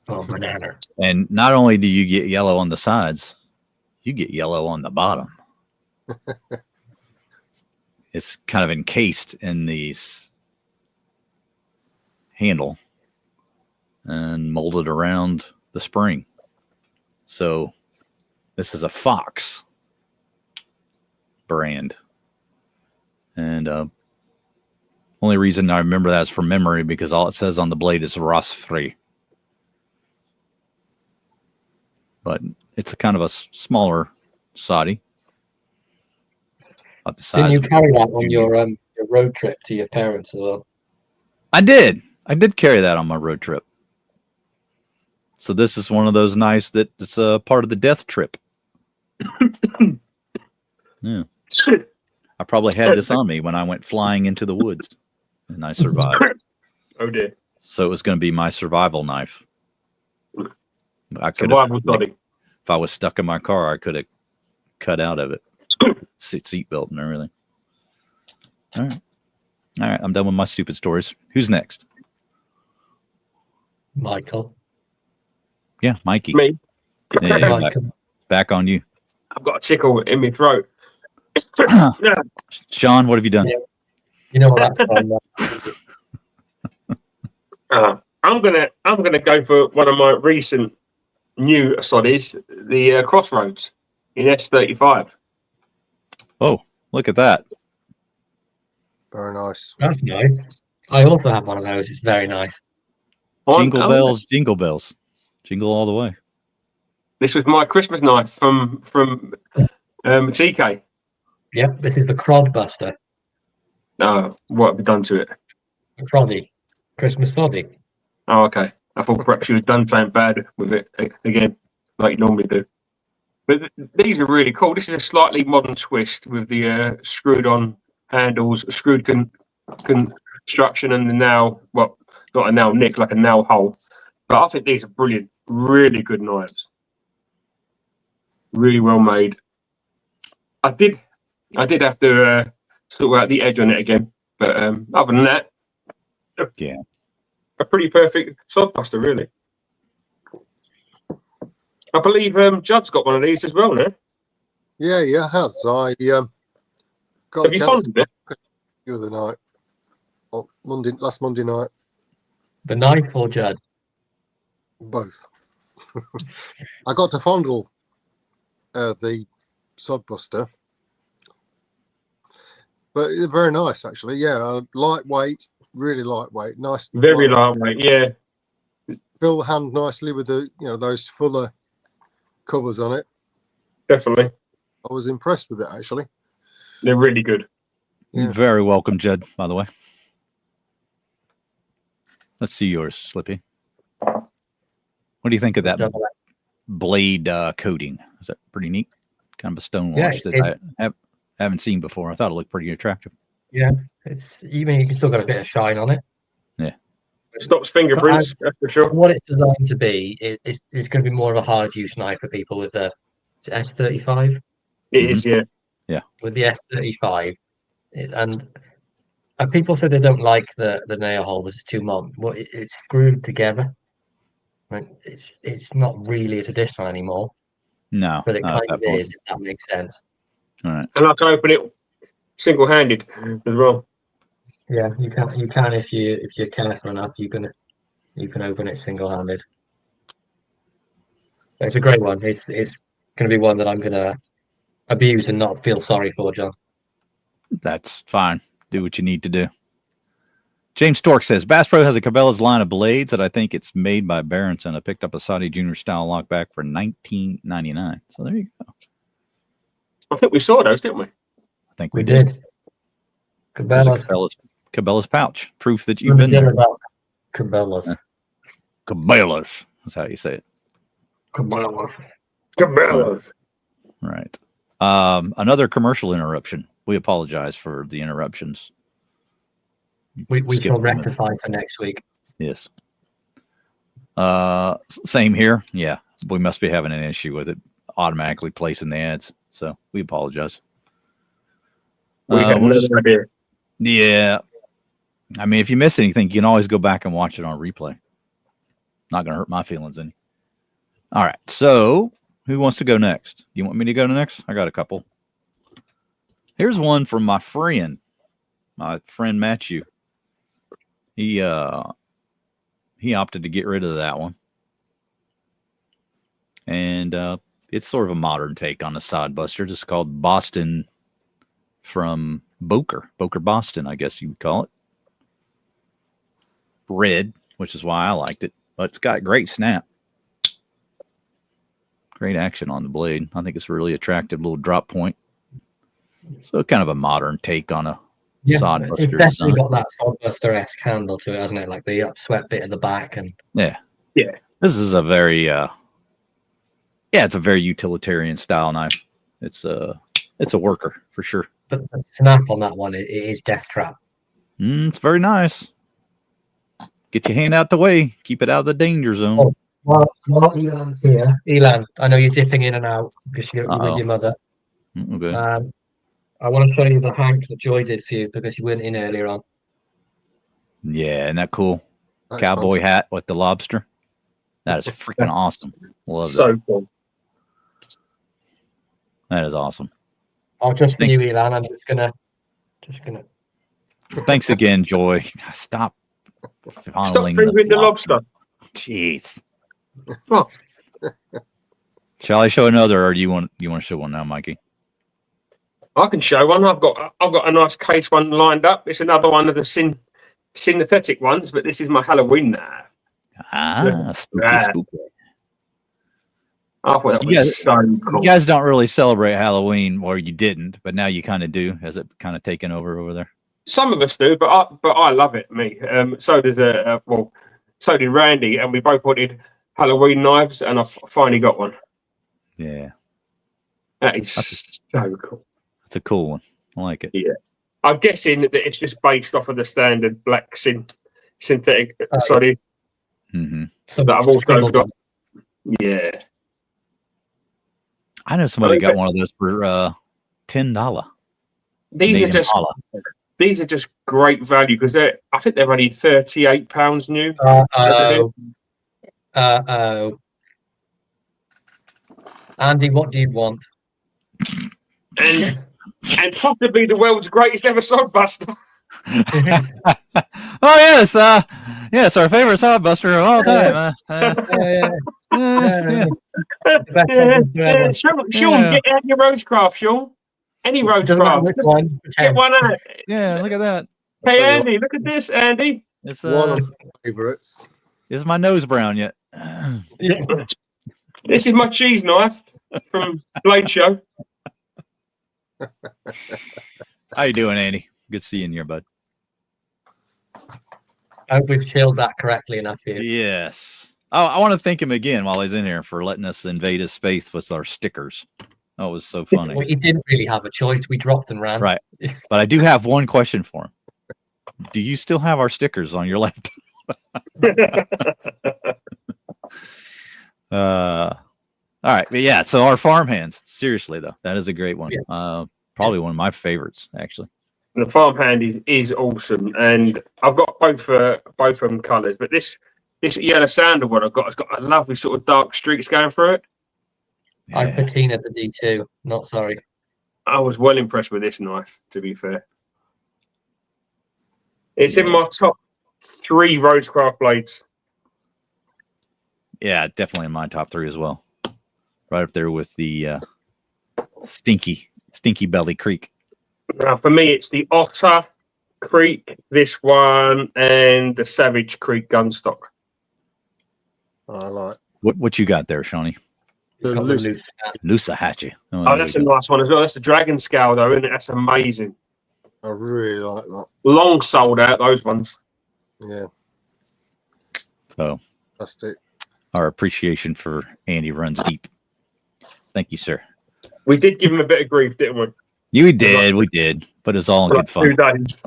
Speaker 2: Oh, banana.
Speaker 1: And not only do you get yellow on the sides, you get yellow on the bottom. It's kind of encased in these handle and molded around the spring. So this is a Fox brand. And only reason I remember that is from memory because all it says on the blade is rust-free. But it's a kind of a smaller Soddy. About the size.
Speaker 2: Didn't you carry that on your road trip to your parents as well?
Speaker 1: I did carry that on my road trip. So this is one of those knives that's part of the death trip. Yeah. I probably had this on me when I went flying into the woods and I survived.
Speaker 3: Oh dear.
Speaker 1: So it was going to be my survival knife. I could
Speaker 3: Survival
Speaker 1: have,
Speaker 3: Soddy.
Speaker 1: if I was stuck in my car, I could have cut out of it. Seat belt and everything. All right. I'm done with my stupid stories. Who's next?
Speaker 2: Michael.
Speaker 1: Yeah, Mikey.
Speaker 3: Me.
Speaker 1: Yeah, back on you.
Speaker 3: I've got a tickle in my throat.
Speaker 1: Sean, what have you done?
Speaker 2: Yeah. You know what that's from.
Speaker 3: I'm gonna go for one of my recent new Soddys, the Crossroads in S35.
Speaker 1: Oh, look at that.
Speaker 4: Very nice.
Speaker 2: That's nice. I also have one of those. It's very nice.
Speaker 1: Jingle bells, jingle bells. Jingle all the way.
Speaker 3: This was my Christmas knife from TK.
Speaker 2: Yep, this is the Sodbuster.
Speaker 3: What have you done to it?
Speaker 2: A Croddy. Christmas Soddy.
Speaker 3: Oh, okay. I thought perhaps you had done something bad with it again, like you normally do. But these are really cool. This is a slightly modern twist with the screwed-on handles, screwed construction, and the nail. Well, not a nail nick, like a nail hole. But I think these are brilliant, really good knives. Really well made. I did have to sort out the edge on it again, but other than that,
Speaker 1: yeah,
Speaker 3: a pretty perfect Sodbuster, really. I believe Judd's got one of these as well, no?
Speaker 4: Yeah, it has. I got
Speaker 3: Have
Speaker 4: a
Speaker 3: you
Speaker 4: chance
Speaker 3: found it?
Speaker 4: the other night, last Monday night.
Speaker 2: The knife or Judd?
Speaker 4: Both. I got to fondle the Sodbuster. But they're very nice, actually. Yeah, lightweight, really lightweight, nice.
Speaker 3: Very lightweight, yeah.
Speaker 4: Fill the hand nicely with the those fuller covers on it.
Speaker 3: Definitely.
Speaker 4: I was impressed with it, actually.
Speaker 3: They're really good.
Speaker 4: Yeah.
Speaker 1: You're very welcome, Judd, by the way. Let's see yours, Slippy. What do you think of that blade coating? Is that pretty neat? Kind of a stonewash that I haven't seen before. I thought it looked pretty attractive.
Speaker 2: Yeah, it's even you can still got a bit of shine on it.
Speaker 1: Yeah.
Speaker 3: It stops fingerprints, that's for sure.
Speaker 2: What it's designed to be, it's going to be more of a hard use knife for people with the S35.
Speaker 3: It is, yeah.
Speaker 1: Yeah.
Speaker 2: With the S35, and people say they don't like the nail holders. It's too long. Well, it's screwed together. Like, it's not really a traditional anymore.
Speaker 1: No,
Speaker 2: but it kind of is. If that makes sense.
Speaker 1: All right.
Speaker 3: And I like to open it single-handed as well.
Speaker 2: Yeah, you can if you're careful enough. You can open it single-handed. It's a great one. It's going to be one that I'm going to abuse and not feel sorry for, John.
Speaker 1: That's fine. Do what you need to do. James Stork says, Bass Pro has a Cabela's line of blades that I think it's made by Berenson. I picked up a Soddy Junior style lockback for $19.99. So there you go.
Speaker 3: I think we saw those, didn't we?
Speaker 1: I think we
Speaker 2: did.
Speaker 1: Cabela's pouch. Proof that you've been there.
Speaker 2: About Cabela's.
Speaker 1: Cabela's. That's how you say it.
Speaker 3: Cabela's.
Speaker 1: Right. Another commercial interruption. We apologize for the interruptions.
Speaker 2: We shall rectify for next week.
Speaker 1: Yes. Same here. Yeah. We must be having an issue with it automatically placing the ads. So we apologize.
Speaker 3: We have no idea.
Speaker 1: Yeah. I mean, if you miss anything, you can always go back and watch it on replay. Not going to hurt my feelings any. All right. So who wants to go next? You want me to go next? I got a couple. Here's one from my friend Matthew. He opted to get rid of that one. And it's sort of a modern take on the Sodbuster. It's called Boston from Boker Boston, I guess you would call it. Red, which is why I liked it. But it's got great snap. Great action on the blade. I think it's a really attractive little drop point. So kind of a modern take on a Sodbuster.
Speaker 2: It's definitely got that Sodbuster-esque handle to it, hasn't it? Like the upswept bit at the back. And
Speaker 1: yeah.
Speaker 2: This
Speaker 1: is a very it's a very utilitarian style knife. It's a worker for sure.
Speaker 2: But the snap on that one, it is death trap.
Speaker 1: It's very nice. Get your hand out the way. Keep it out of the danger zone.
Speaker 2: Oh, well, Elan's here. Elan, I know you're dipping in and out because you're with your mother.
Speaker 1: Okay.
Speaker 2: I want to show you the hank that Joy did for you because you went in earlier on.
Speaker 1: Yeah, isn't that cool?
Speaker 4: That's
Speaker 1: Cowboy
Speaker 4: fantastic.
Speaker 1: hat with the lobster. That is freaking awesome. Love
Speaker 3: So
Speaker 1: that.
Speaker 3: cool.
Speaker 1: That is awesome.
Speaker 2: Oh, just for you, Elan. I'm just gonna.
Speaker 1: Thanks again, Joy. Stop fondling
Speaker 3: fingering the lobster.
Speaker 1: Jeez.
Speaker 3: Oh.
Speaker 1: Shall I show another, or do you want to show one now, Mikey?
Speaker 3: I can show one. I've got a nice case one lined up. It's another one of the synthetic ones, but this is my Halloween now.
Speaker 1: Spooky.
Speaker 3: I thought that was so cool.
Speaker 1: You guys don't really celebrate Halloween, or you didn't, but now you kind of do. Has it kind of taken over there?
Speaker 3: Some of us do, but I love it. Me, so did Randy, and we both wanted Halloween knives, and I finally got one.
Speaker 1: Yeah,
Speaker 3: that is so cool.
Speaker 1: That's a cool one. I like it.
Speaker 3: Yeah, I'm guessing that it's just based off of the standard black synthetic Soddy.
Speaker 1: Mm-hmm.
Speaker 2: So
Speaker 3: that I've also got. Yeah,
Speaker 1: I know somebody got one of those for $10.
Speaker 3: These are just great value because I think they're only £38 new.
Speaker 2: Andy, what do you want?
Speaker 3: And possibly the world's greatest ever Sodbuster.
Speaker 1: Oh yes, Yes, our favorite Sodbuster of all time. Yeah.
Speaker 2: The best Sodbuster ever.
Speaker 3: Sean, get out your Roachcraft, Sean. Any
Speaker 2: Doesn't matter
Speaker 3: Roachcraft.
Speaker 2: which
Speaker 3: Just
Speaker 2: one.
Speaker 3: get
Speaker 2: Pretend.
Speaker 3: one out.
Speaker 1: Yeah, look at that.
Speaker 3: Hey,
Speaker 4: tell you
Speaker 3: Andy, look at this, Andy.
Speaker 1: It's
Speaker 4: One of my favourites.
Speaker 1: is my nose brown yet?
Speaker 2: Yeah.
Speaker 3: This is my cheese knife from Blade Show.
Speaker 1: How you doing, Andy? Good seeing you, bud.
Speaker 2: I hope we've chilled that correctly enough here.
Speaker 1: Yes. Oh, I want to thank him again while he's in here for letting us invade his space with our stickers. That was so funny.
Speaker 2: Well, you didn't really have a choice. We dropped and ran.
Speaker 1: Right. But I do have one question for him. Do you still have our stickers on your laptop? All right. But yeah, so our farmhands. Seriously, though, that is a great one.
Speaker 2: Yeah.
Speaker 1: Probably one of my favorites, actually.
Speaker 3: The farmhand is awesome, and I've got both of them colours. But this yellow sandal one I've got has got a lovely sort of dark streaks going through it.
Speaker 2: I
Speaker 1: Yeah.
Speaker 2: patinaed the D2. Not sorry.
Speaker 3: I was well impressed with this knife, to be fair. It's in my top 3 Roachcraft blades.
Speaker 1: Yeah, definitely in my top 3 as well. Right up there with the Stinky Belly Creek.
Speaker 3: Now, for me, it's the Otter Creek, this one, and the Savage Creek gunstock.
Speaker 4: I like
Speaker 1: What you got there, Shawnee?
Speaker 4: the
Speaker 2: Got the
Speaker 4: loose.
Speaker 2: loose.
Speaker 1: Lusahatchee.
Speaker 3: Oh, that's a nice one as well. That's the Dragon Scale, though, isn't it? That's amazing.
Speaker 4: I really like that.
Speaker 3: Long sold out, those ones.
Speaker 4: Yeah,
Speaker 1: So
Speaker 4: that's it.
Speaker 1: our appreciation for Andy runs deep. Thank you, sir.
Speaker 3: We did give him a bit of grief, didn't we?
Speaker 1: We did, but it's all in good fun.
Speaker 3: 2 days.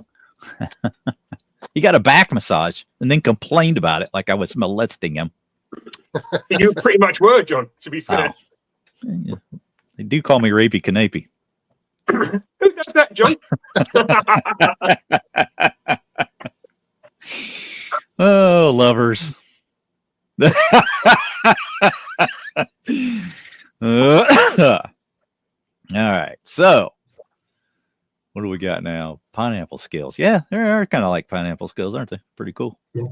Speaker 1: He got a back massage and then complained about it like I was molesting him.
Speaker 3: You pretty much were, John, to be fair.
Speaker 1: Yeah. They do call me Rapey Canapey.
Speaker 3: Who does that, John?
Speaker 1: Oh, lovers. All right. So, what do we got now? Pineapple scales. Yeah, they're kind of like pineapple scales, aren't they? Pretty cool.
Speaker 2: Yeah.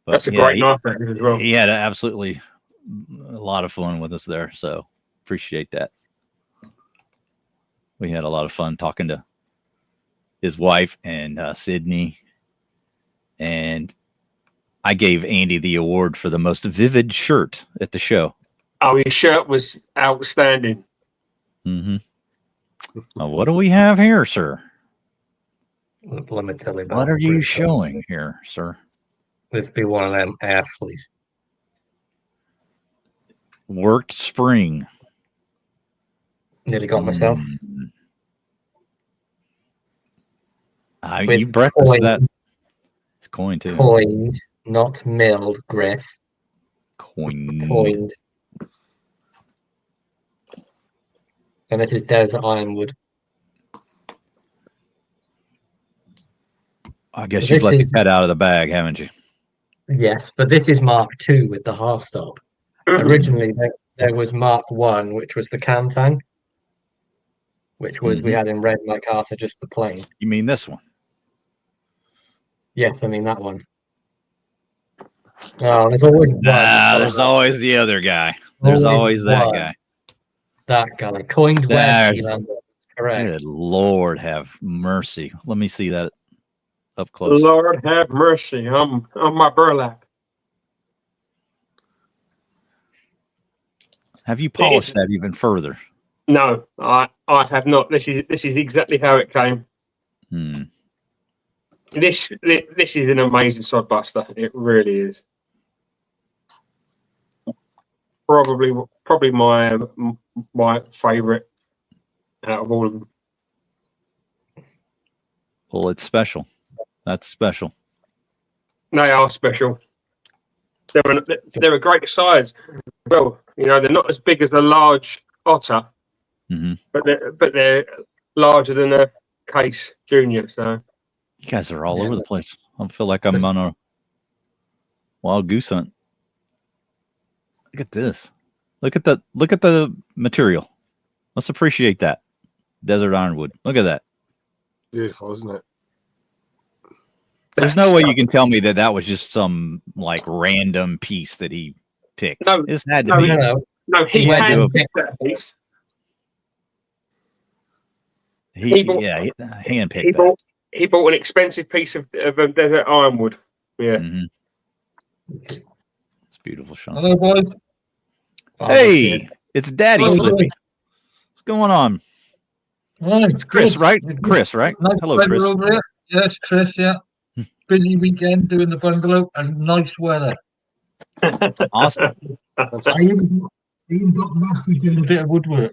Speaker 1: But
Speaker 3: That's a
Speaker 1: yeah,
Speaker 3: great knife as well.
Speaker 1: He had absolutely a lot of fun with us there. So, appreciate that. We had a lot of fun talking to his wife and Sydney. And I gave Andy the award for the most vivid shirt at the show.
Speaker 3: Oh, his shirt was outstanding.
Speaker 1: Mm-hmm. What do we have here, sir?
Speaker 2: Let me tell you about
Speaker 1: What are you
Speaker 2: Bruce.
Speaker 1: showing here, sir?
Speaker 2: This be one of them athletes.
Speaker 1: Worked spring.
Speaker 2: Nearly got myself.
Speaker 1: You
Speaker 2: With
Speaker 1: breakfast
Speaker 2: coin.
Speaker 1: that. It's coin too.
Speaker 2: Coined, not milled, Griff.
Speaker 1: Coin.
Speaker 2: Coined. And this is Desert Ironwood.
Speaker 1: I guess
Speaker 2: This
Speaker 1: you've let
Speaker 2: is-
Speaker 1: the cat out of the bag, haven't you?
Speaker 2: Yes, but this is Mark II with the half stop. Originally, there was Mark I, which was the Cantang, which was we had in red like Arthur, just the plain.
Speaker 1: You mean this one?
Speaker 2: Yes, I mean that one. Oh, there's always one.
Speaker 1: There's always the other guy. There's always that
Speaker 2: one.
Speaker 1: guy.
Speaker 2: That guy. Coined
Speaker 1: There's-
Speaker 2: West. Correct.
Speaker 1: Good Lord, have mercy. Let me see that up close.
Speaker 3: Lord have mercy on my burlap.
Speaker 1: Have you polished that even further?
Speaker 3: No, I have not. This is exactly how it came. This is an amazing Sodbuster. It really is. Probably my favourite out of all of them.
Speaker 1: Well, it's special. That's special.
Speaker 3: They are special. They're a great size. Well, you know, they're not as big as a large otter, but they're larger than a Case Junior. So
Speaker 1: You guys are all over the place. I feel like I'm on a wild goose hunt. Look at this. Look at the material. Let's appreciate that. Desert Ironwood. Look at that.
Speaker 4: Beautiful, isn't it?
Speaker 1: There's no way you can tell me that was just some like random piece that he picked.
Speaker 3: No,
Speaker 1: This had to
Speaker 3: no,
Speaker 1: be.
Speaker 3: No, he
Speaker 1: He had
Speaker 3: had
Speaker 1: to
Speaker 3: picked that piece.
Speaker 1: He
Speaker 3: bought-
Speaker 1: handpicked that.
Speaker 3: He bought an expensive piece of desert ironwood. Yeah.
Speaker 1: Mhm. It's beautiful, Sean.
Speaker 2: Hello, boys.
Speaker 1: Hey, it's Daddy
Speaker 2: Hello,
Speaker 1: Slippy.
Speaker 2: boys.
Speaker 1: What's going on?
Speaker 2: Hi,
Speaker 1: It's Chris,
Speaker 2: good.
Speaker 1: right? Chris, right?
Speaker 2: Nice
Speaker 1: Hello,
Speaker 2: weather
Speaker 1: Chris.
Speaker 2: over here. Yes, Chris, yeah. Busy weekend doing the bungalow and nice weather.
Speaker 1: Awesome.
Speaker 2: I even got Matthew doing a bit of woodwork.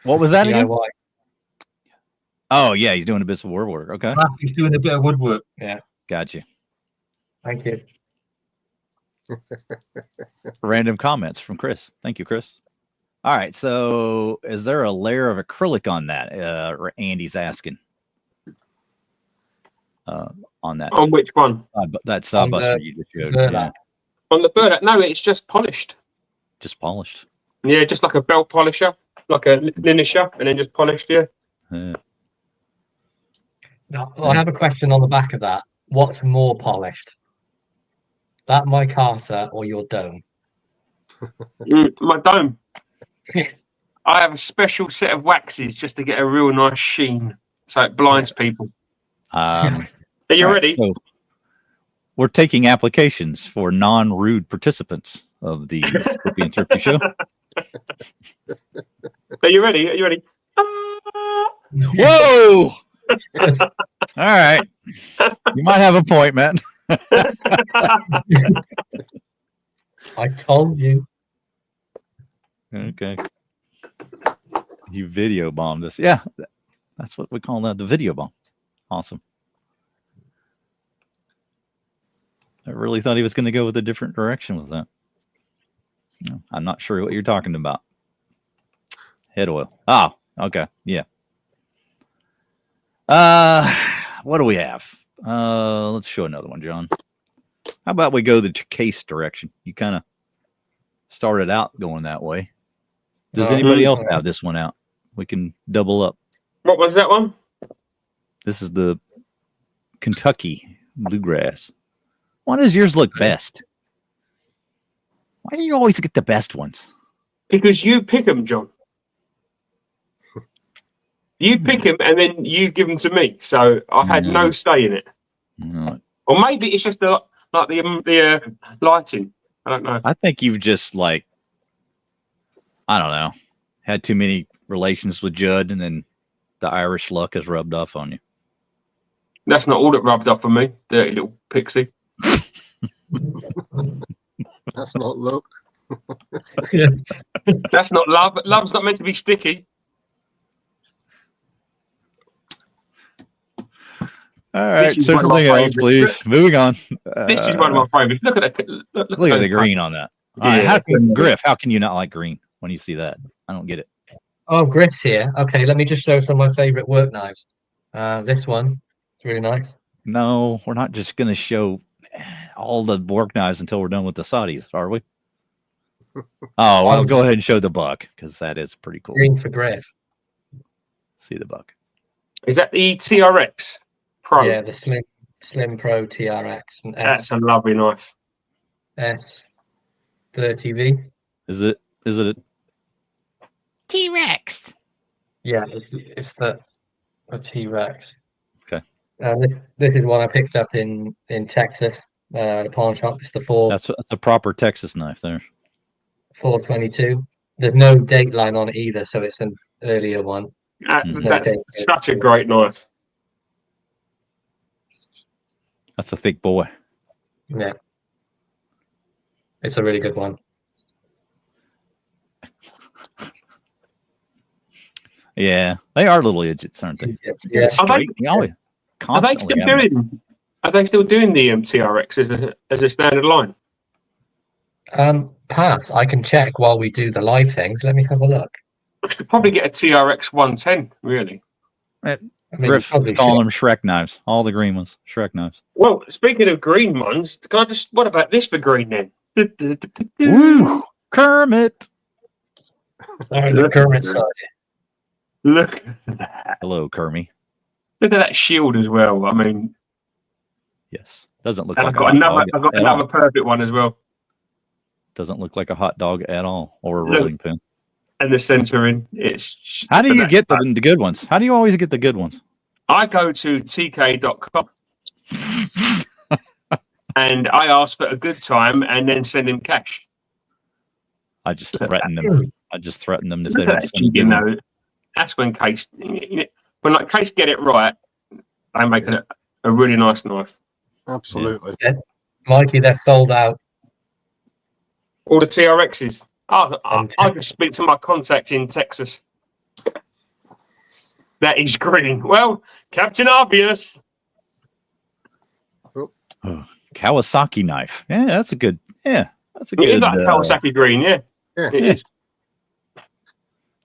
Speaker 1: What was that again?
Speaker 2: DIY.
Speaker 1: Oh, yeah, he's doing a bit of work. Okay,
Speaker 2: Matthew's doing a bit of woodwork. Yeah,
Speaker 1: got you.
Speaker 2: thank you.
Speaker 1: Random comments from Chris. Thank you, Chris. All right, so is there a layer of acrylic on that? Andy's asking. On that.
Speaker 3: On which one?
Speaker 1: That Sodbuster you just showed.
Speaker 2: burlap.
Speaker 3: On the burlap? No, it's just polished.
Speaker 1: Just polished.
Speaker 3: Yeah, just like a belt polisher, like a linisher, and then just polished. Yeah.
Speaker 2: Now, I have a question on the back of that. What's more polished? That micarta or your dome?
Speaker 3: My dome. I have a special set of waxes just to get a real nice sheen, so it blinds people. Are you
Speaker 1: all right,
Speaker 3: ready?
Speaker 1: so we're taking applications for non-rude participants of the Slippy and Thrifty show.
Speaker 3: Are you ready? Are you ready?
Speaker 1: Whoa! All right. You might have a point, man.
Speaker 2: I told you.
Speaker 1: Okay. You video bombed us. Yeah. That's what we call that, the video bomb. Awesome. I really thought he was going to go with a different direction with that. No, I'm not sure what you're talking about. Head oil. Oh, okay. Yeah. What do we have? Let's show another one, John. How about we go the case direction? You kind of started out going that way. Does anybody else have this one out? We can double up.
Speaker 3: What was that one?
Speaker 1: This is the Kentucky bluegrass. Why does yours look best? Why do you always get the best ones?
Speaker 3: Because you pick them, John. You pick them and then you give them to me. So I had no say in it.
Speaker 1: No.
Speaker 3: Or maybe it's just like the lighting. I don't know.
Speaker 1: I think you've just like, I don't know, had too many relations with Judd, and then the Irish luck has rubbed off on you.
Speaker 3: That's not all that rubbed off on me, dirty little pixie.
Speaker 4: That's not luck.
Speaker 3: That's not love. Love's not meant to be sticky.
Speaker 1: All right,
Speaker 3: is
Speaker 1: so
Speaker 3: one of my
Speaker 1: something else,
Speaker 3: favorites.
Speaker 1: please. Moving on.
Speaker 3: This is one of my favorites. Look at that. Look
Speaker 1: Look at the
Speaker 3: those
Speaker 1: green on that. All right,
Speaker 3: Yeah.
Speaker 1: Griff, how can you not like green when you see that? I don't get it.
Speaker 2: Oh, Griff's here. Okay, let me just show some of my favorite work knives. This one, it's really nice.
Speaker 1: No, we're not just going to show all the work knives until we're done with the Soddys, are we? Oh, well, go ahead and show the buck, because that is pretty cool.
Speaker 2: Green for Griff.
Speaker 1: See the buck.
Speaker 3: Is that the TRX Pro?
Speaker 2: Yeah, the Slim Pro TRX and
Speaker 3: That's a lovely knife.
Speaker 2: S30V.
Speaker 1: Is it a
Speaker 5: T-Rex?
Speaker 2: Yeah, it's the T-Rex.
Speaker 1: Okay.
Speaker 2: This is one I picked up in Texas, the pawn shop. It's the
Speaker 1: That's a proper Texas knife there.
Speaker 2: 422. There's no date line on it either, so it's an earlier one.
Speaker 3: That's such a great knife.
Speaker 1: That's a thick boy.
Speaker 2: Yeah. It's a really good one.
Speaker 1: Yeah, they are little idiots, aren't they?
Speaker 2: Yeah.
Speaker 1: Straight, you always
Speaker 3: Are they
Speaker 1: constantly
Speaker 3: still
Speaker 1: have them.
Speaker 3: doing? Are they still doing the TRX as a standard line?
Speaker 2: Pass. I can check while we do the live things. Let me have a look.
Speaker 3: I should probably get a TRX 110. Really.
Speaker 2: I mean,
Speaker 1: Griff
Speaker 2: probably
Speaker 1: calling
Speaker 2: should.
Speaker 1: them Shrek knives. All the green ones, Shrek knives.
Speaker 3: Well, speaking of green ones, can I just? What about this for green then?
Speaker 1: Woo! Kermit.
Speaker 2: Sorry, the current side.
Speaker 3: Look at that.
Speaker 1: Hello, Kermit.
Speaker 3: Look at that shield as well. I mean,
Speaker 1: Yes. Doesn't look
Speaker 3: and
Speaker 1: like
Speaker 3: I've got
Speaker 1: a hot dog
Speaker 3: I've got
Speaker 1: at
Speaker 3: another
Speaker 1: all.
Speaker 3: perfect one as well.
Speaker 1: Doesn't look like a hot dog at all, or a
Speaker 3: Look.
Speaker 1: rolling pin.
Speaker 3: And the centering. It's
Speaker 1: How do you get the good ones? How do you always get the good ones?
Speaker 3: I go to tk.com and I ask for a good time and then send him cash.
Speaker 1: I just threaten them. I just threaten them if they
Speaker 3: Look at
Speaker 1: don't
Speaker 3: that
Speaker 1: send a good
Speaker 3: jigging,
Speaker 1: one.
Speaker 3: though. That's when Case, when like Case get it right, they make a really nice knife.
Speaker 4: Absolutely.
Speaker 2: Yeah. Mikey, they're sold out.
Speaker 3: All the TRXs. I can speak to my contact in Texas. That is green. Well, Captain Obvious.
Speaker 1: Oh, Kawasaki knife. Yeah, that's a good. Yeah, that's a
Speaker 3: It is
Speaker 1: good.
Speaker 3: like Kawasaki green, yeah.
Speaker 4: Yeah.
Speaker 3: It is.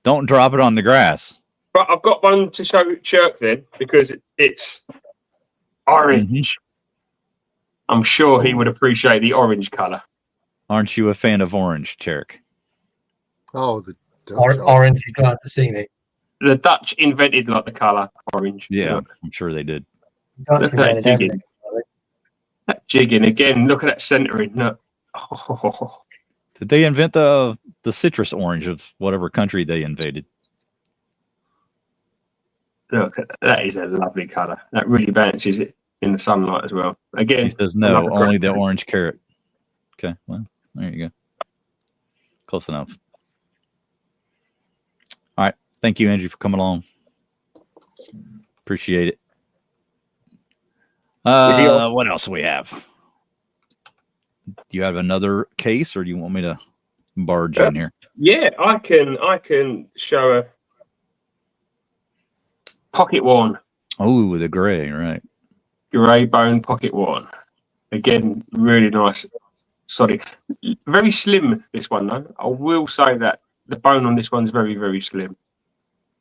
Speaker 1: Don't drop it on the grass.
Speaker 3: But I've got one to show Chirk then because it's orange. I'm sure he would appreciate the orange colour.
Speaker 1: Aren't you a fan of orange, Cherrick?
Speaker 4: Oh, the
Speaker 2: Orange, you're glad to see me.
Speaker 3: The Dutch invented like the colour orange.
Speaker 1: Yeah, I'm sure they did.
Speaker 3: Look at that jigging. That jigging again. Look at that centering. Look. Oh.
Speaker 1: Did they invent the citrus orange of whatever country they invaded?
Speaker 3: Look, that is a lovely colour. That really balances it in the sunlight as well. Again,
Speaker 1: He says no, only the orange carrot. Okay, well, there you go. Close enough. All right. Thank you, Andrew, for coming along. Appreciate it. What else do we have? Do you have another case, or do you want me to barge in here?
Speaker 3: Yeah, I can show a pocket one.
Speaker 1: Oh, the gray, right?
Speaker 3: Grey bone pocket one. Again, really nice. Sorry, very slim. This one though, I will say that the bone on this one's very, very slim,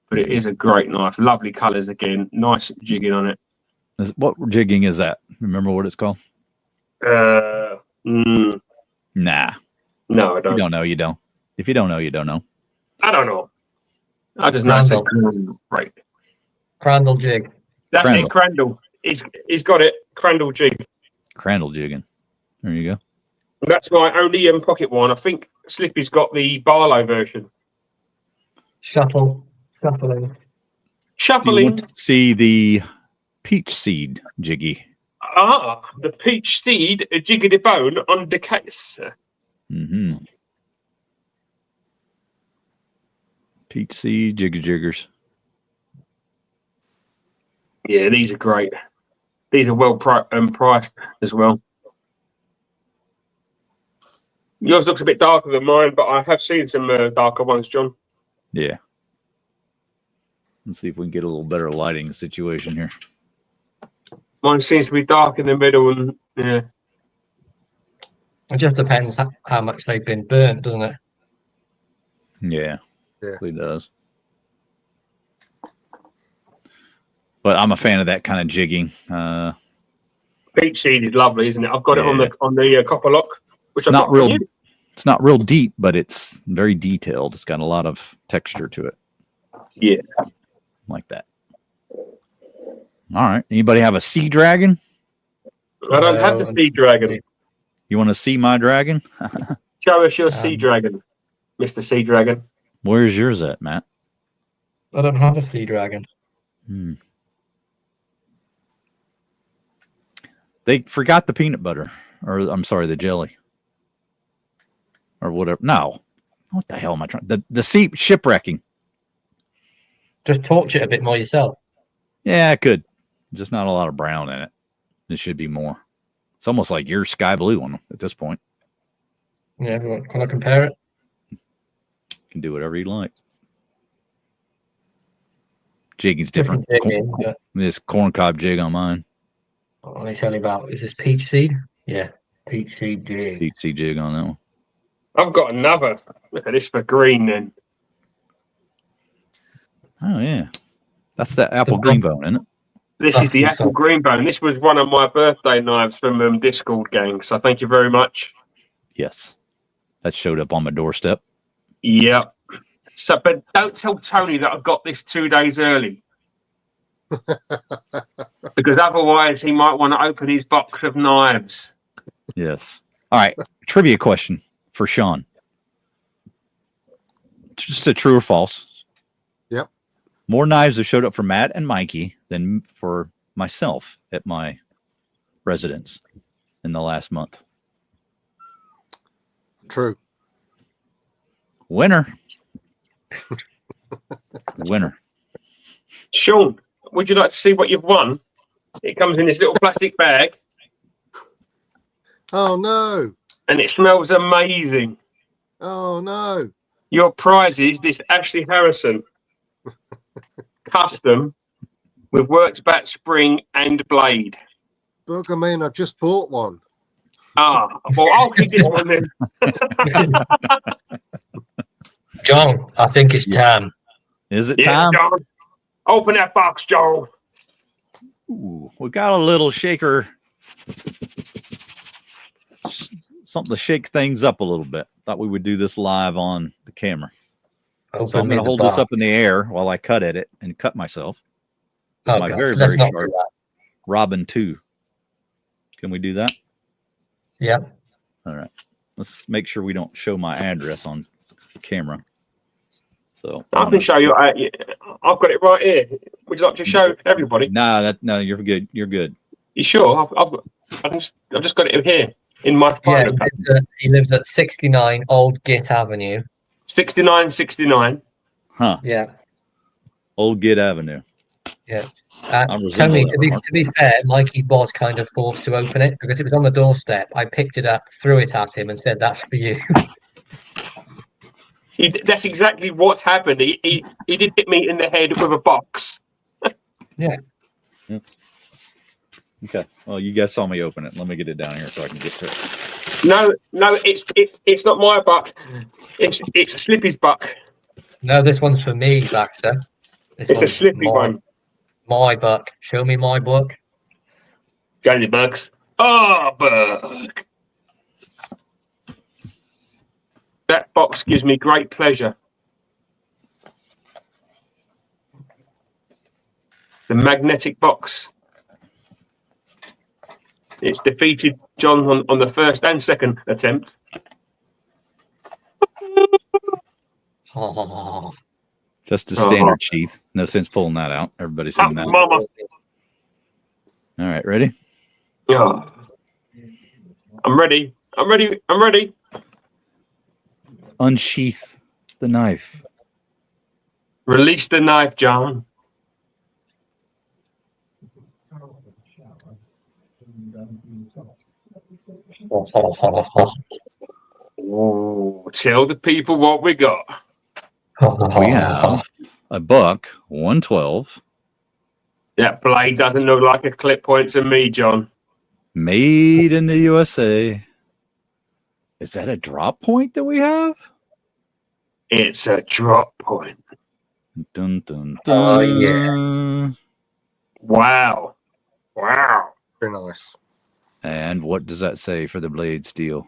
Speaker 3: but it is a great knife. Lovely colours again. Nice jigging on it.
Speaker 1: What jigging is that? Remember what it's called?
Speaker 3: Nah. No, I don't.
Speaker 1: You don't know. You don't. If you don't know, you don't know.
Speaker 3: I don't know. I just know. Right.
Speaker 2: Crandall jig.
Speaker 3: That's
Speaker 1: Crandall.
Speaker 3: it. Crandall. He's got it. Crandall jig.
Speaker 1: Crandall jigging. There you go.
Speaker 3: That's my only pocket one. I think Slippy's got the Barlow version.
Speaker 2: Shuffling.
Speaker 1: You want to see the peach seed jiggy?
Speaker 3: The peach seed jiggity bone on the case.
Speaker 1: Mm-hmm. Peach seed jiggers.
Speaker 3: Yeah, these are great. These are well priced as well. Yours looks a bit darker than mine, but I have seen some darker ones, John.
Speaker 1: Yeah. Let's see if we can get a little better lighting situation here.
Speaker 3: Mine seems to be dark in the middle, and yeah.
Speaker 2: It just depends how much they've been burnt, doesn't it?
Speaker 1: Yeah. It does. But I'm a fan of that kind of jigging.
Speaker 3: Peach seed is lovely, isn't it? I've got it on the copper lock, which
Speaker 1: It's not real. It's not real deep, but it's very detailed. It's got a lot of texture to it.
Speaker 3: Yeah,
Speaker 1: like that. All right. Anybody have a sea dragon?
Speaker 3: I don't have the sea dragon.
Speaker 1: You want to see my dragon?
Speaker 3: Show us your sea dragon, Mr. Sea Dragon.
Speaker 1: Where's yours at, Matt?
Speaker 2: I don't have a sea dragon.
Speaker 1: They forgot the peanut butter, or I'm sorry, the jelly, or whatever. No, what the hell am I trying? The sea shipwrecking.
Speaker 2: Just torch it a bit more yourself.
Speaker 1: Yeah, I could. Just not a lot of brown in it. It should be more. It's almost like your sky blue one at this point.
Speaker 2: Yeah, can I compare it?
Speaker 1: You can do whatever you like. Jigging's different.
Speaker 2: Jigging,
Speaker 1: This corncob jig on mine.
Speaker 2: Let me tell you about. Is this peach seed? Yeah, peach seed jig.
Speaker 1: Peach seed jig on that one.
Speaker 3: I've got another. Look at this for green then.
Speaker 1: Oh yeah, that's the apple green bone, isn't it?
Speaker 3: This is the apple green bone. This was one of my birthday knives from Discord gang. So thank you very much.
Speaker 1: Yes, that showed up on my doorstep.
Speaker 3: Yep. So, but don't tell Tony that I got this 2 days early. Because otherwise he might want to open his box of knives.
Speaker 1: Yes. All right. Trivia question for Sean. Just a true or false?
Speaker 4: Yep.
Speaker 1: More knives have showed up for Matt and Mikey than for myself at my residence in the last month.
Speaker 4: True.
Speaker 1: Winner. Winner.
Speaker 3: Sean, would you like to see what you've won? It comes in this little plastic bag
Speaker 4: Oh no.
Speaker 3: and it smells amazing.
Speaker 4: Oh no.
Speaker 3: Your prize is this Ashley Harrison custom with worked back spring and blade.
Speaker 4: Look, I mean, I just bought one.
Speaker 3: Ah, well, I'll keep this one then.
Speaker 2: John, I think it's time.
Speaker 1: Is it
Speaker 3: Yeah,
Speaker 1: time?
Speaker 3: John. Open that box, Joel.
Speaker 1: Ooh, we got a little shaker. Something to shake things up a little bit. Thought we would do this live on the camera. So I'm going to hold this up in the air while I cut at it and cut myself.
Speaker 2: Oh,
Speaker 1: My
Speaker 2: God.
Speaker 1: very,
Speaker 2: Let's
Speaker 1: very
Speaker 2: not
Speaker 1: sharp
Speaker 2: do that.
Speaker 1: Robin 2. Can we do that?
Speaker 2: Yeah.
Speaker 1: All right. Let's make sure we don't show my address on camera. So
Speaker 3: I can show you. I've got it right here. Would you like to show everybody?
Speaker 1: No, you're good. You're good.
Speaker 3: You sure? I've just got it here in my
Speaker 2: Yeah,
Speaker 3: phone.
Speaker 2: he lives at 69 Old Git Avenue.
Speaker 3: 6969.
Speaker 1: Huh.
Speaker 2: Yeah.
Speaker 1: Old Git Avenue.
Speaker 2: Yeah.
Speaker 1: I resemble
Speaker 2: Tony,
Speaker 1: that
Speaker 2: to
Speaker 1: remark.
Speaker 2: be fair, Mikey was kind of forced to open it because it was on the doorstep. I picked it up, threw it at him, and said, "That's for you."
Speaker 3: That's exactly what's happened. He did hit me in the head with a box.
Speaker 2: Yeah.
Speaker 1: Okay. Well, you guys saw me open it. Let me get it down here so I can get to it.
Speaker 3: No, it's not my buck. It's Slippy's buck.
Speaker 2: No, this one's for me, Baxter. This
Speaker 3: It's a
Speaker 2: one's
Speaker 3: Slippy one.
Speaker 2: My buck. Show me my book.
Speaker 3: Johnny Bucks. Oh, buck. That box gives me great pleasure. The magnetic box. It's defeated John on the first and second attempt.
Speaker 2: Oh,
Speaker 1: Just a standard sheath. No sense pulling that out. Everybody's seen that.
Speaker 3: Mama.
Speaker 1: All right. Ready?
Speaker 3: Oh. I'm ready.
Speaker 1: Unsheath the knife.
Speaker 3: Release the knife, John. Ooh, tell the people what we got.
Speaker 1: We have a buck, 112,
Speaker 3: That blade doesn't look like a clip point to me, John.
Speaker 1: made in the USA. Is that a drop point that we have?
Speaker 3: It's a drop point.
Speaker 1: Dun, dun, dun.
Speaker 2: Oh, yeah.
Speaker 3: Wow.
Speaker 4: Very nice.
Speaker 1: And what does that say for the blade steel?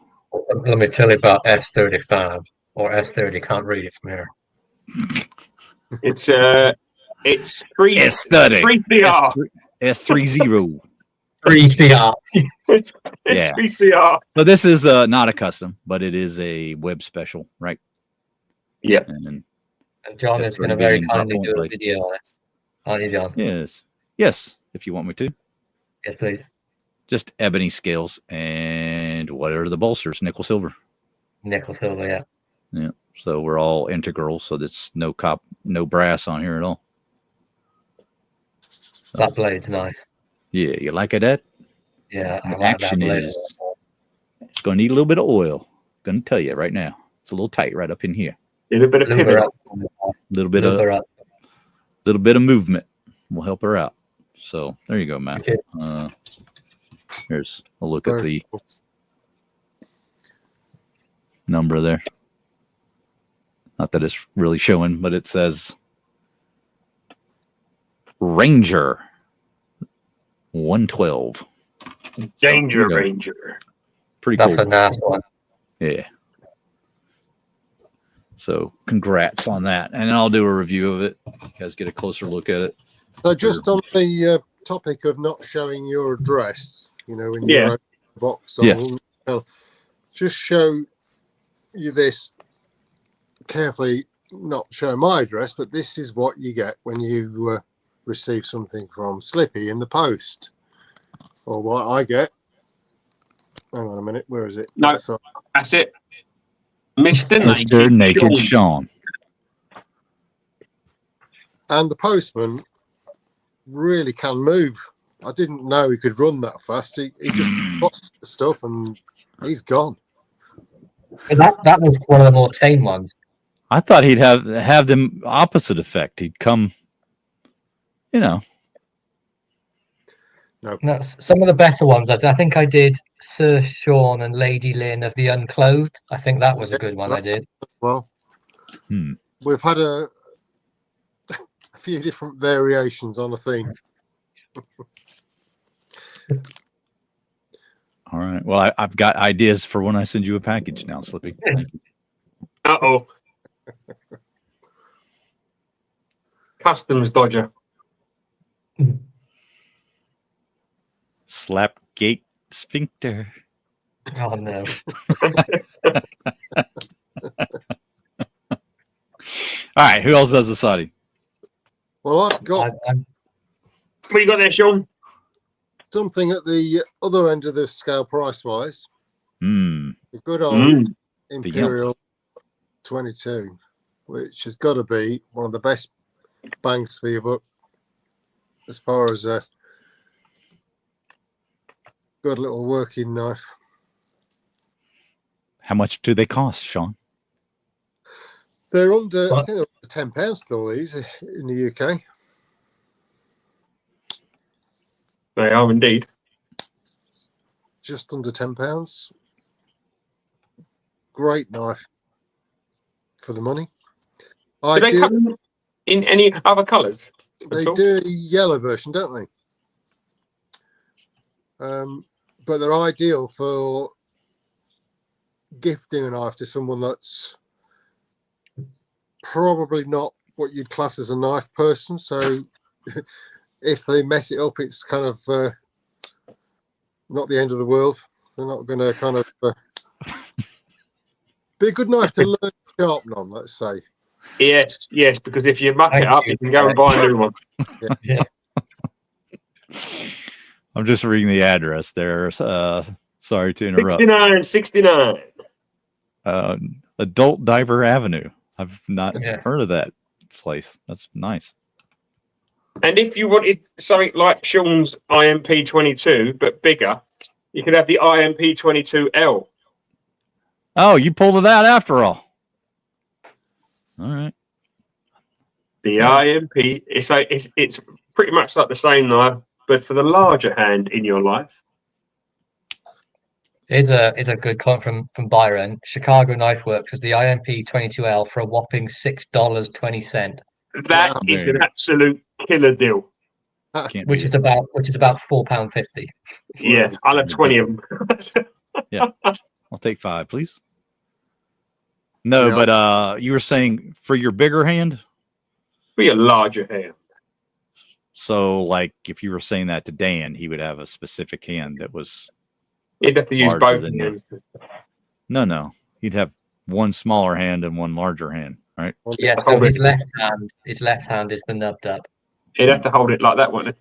Speaker 2: Let me tell you about S35 or S30. Can't read it from here.
Speaker 3: It's 3
Speaker 1: S30.
Speaker 3: 3CR.
Speaker 1: S30.
Speaker 2: 3CR.
Speaker 3: It's
Speaker 1: Yeah.
Speaker 3: 3CR.
Speaker 1: So this is not a custom, but it is a web special, right?
Speaker 3: Yeah.
Speaker 1: And
Speaker 2: And John
Speaker 1: S30
Speaker 2: is going to very
Speaker 1: being
Speaker 2: kindly
Speaker 1: drop
Speaker 2: do a
Speaker 1: point
Speaker 2: video on it. Aren't you, John?
Speaker 1: yes, if you want me to.
Speaker 2: Yes, please.
Speaker 1: Just ebony scales and what are the bolsters? Nickel silver.
Speaker 2: Nickel silver, yeah.
Speaker 1: Yeah. So we're all integral, so there's no brass on here at all.
Speaker 2: That blade's nice.
Speaker 1: Yeah, you like it, Ed?
Speaker 2: Yeah, I
Speaker 1: The
Speaker 2: like that
Speaker 1: action
Speaker 2: blade.
Speaker 1: is it's gonna need a little bit of oil. Gonna tell you right now. It's a little tight right up in here.
Speaker 3: A little bit of
Speaker 2: Lube her
Speaker 3: pivot.
Speaker 2: up.
Speaker 1: Little bit
Speaker 2: Lube her
Speaker 1: of
Speaker 2: up.
Speaker 1: little bit of movement will help her out. So there you go, Matt.
Speaker 2: Okay.
Speaker 1: Here's a look at the number there. Not that it's really showing, but it says Ranger 112.
Speaker 3: Danger
Speaker 1: So,
Speaker 3: Ranger.
Speaker 1: pretty
Speaker 2: That's
Speaker 1: cool.
Speaker 2: a nice one.
Speaker 1: Yeah. So congrats on that. And I'll do a review of it. You guys get a closer look at it.
Speaker 4: So just on the topic of not showing your address, when you
Speaker 3: Yeah.
Speaker 4: open the box,
Speaker 1: Yes.
Speaker 4: I'll just show you this carefully, not show my address, but this is what you get when you receive something from Slippy in the post, or what I get. Hang on a minute, where is it?
Speaker 3: No. That's it. Mr.
Speaker 1: Naked Sean.
Speaker 4: And the postman really can move. I didn't know he could run that fast. He just lost the stuff and he's gone.
Speaker 2: That was one of the more tame ones.
Speaker 1: I thought he'd have them opposite effect. He'd come,
Speaker 2: No, some of the better ones. I think I did Sir Sean and Lady Lynn of the Unclothed. I think that was a good one I did.
Speaker 4: Well, we've had a few different variations on a theme.
Speaker 1: All right. Well, I've got ideas for when I send you a package now, Slippy.
Speaker 3: Uh-oh. Customs dodger.
Speaker 1: Slap gate sphincter.
Speaker 2: Oh no.
Speaker 1: All right. Who else does the Soddy?
Speaker 4: Well, I've got
Speaker 3: What you got there, Sean?
Speaker 4: something at the other end of the scale price-wise.
Speaker 1: Hmm.
Speaker 4: A good old
Speaker 3: Mm.
Speaker 4: Imperial 22, which has got to be one of the best bangs for your buck as far as a good little working knife.
Speaker 1: How much do they cost, Sean?
Speaker 4: They're under, I think they're under £10 still, these in the UK.
Speaker 3: They are indeed.
Speaker 4: Just under £10. Great knife for the money.
Speaker 3: Do they come in any other colours?
Speaker 4: They do a yellow version, don't they? But they're ideal for gifting a knife to someone that's probably not what you'd class as a knife person. So if they mess it up, it's kind of not the end of the world. They're not going to kind of be a good knife to learn to sharpen on, let's say.
Speaker 3: Yes, because if you muck it up, you can go and buy a new one.
Speaker 2: Yeah.
Speaker 1: I'm just reading the address there. Sorry to interrupt.
Speaker 3: 69.
Speaker 1: Adult Diver Avenue. I've not heard of that place. That's nice.
Speaker 3: And if you wanted something like Sean's IMP22, but bigger, you could have the IMP22L.
Speaker 1: Oh, you pulled it out after all. All right.
Speaker 3: The IMP, it's pretty much like the same knife, but for the larger hand in your life.
Speaker 2: Is a good comment from Byron. Chicago Knife Works is the IMP 22L for a whopping $6.20.
Speaker 3: That is an absolute killer deal.
Speaker 2: Which is about £4.50.
Speaker 3: Yeah, I'll have 20 of them.
Speaker 1: Yeah, I'll take 5, please. No, but you were saying for your bigger hand?
Speaker 3: For your larger hand.
Speaker 1: So, like, if you were saying that to Dan, he would have a specific hand that was.
Speaker 3: He'd have to use both hands.
Speaker 1: No. He'd have one smaller hand and one larger hand, right?
Speaker 2: Yeah, so his left hand is the nubbed up.
Speaker 3: He'd have to hold it like that, wouldn't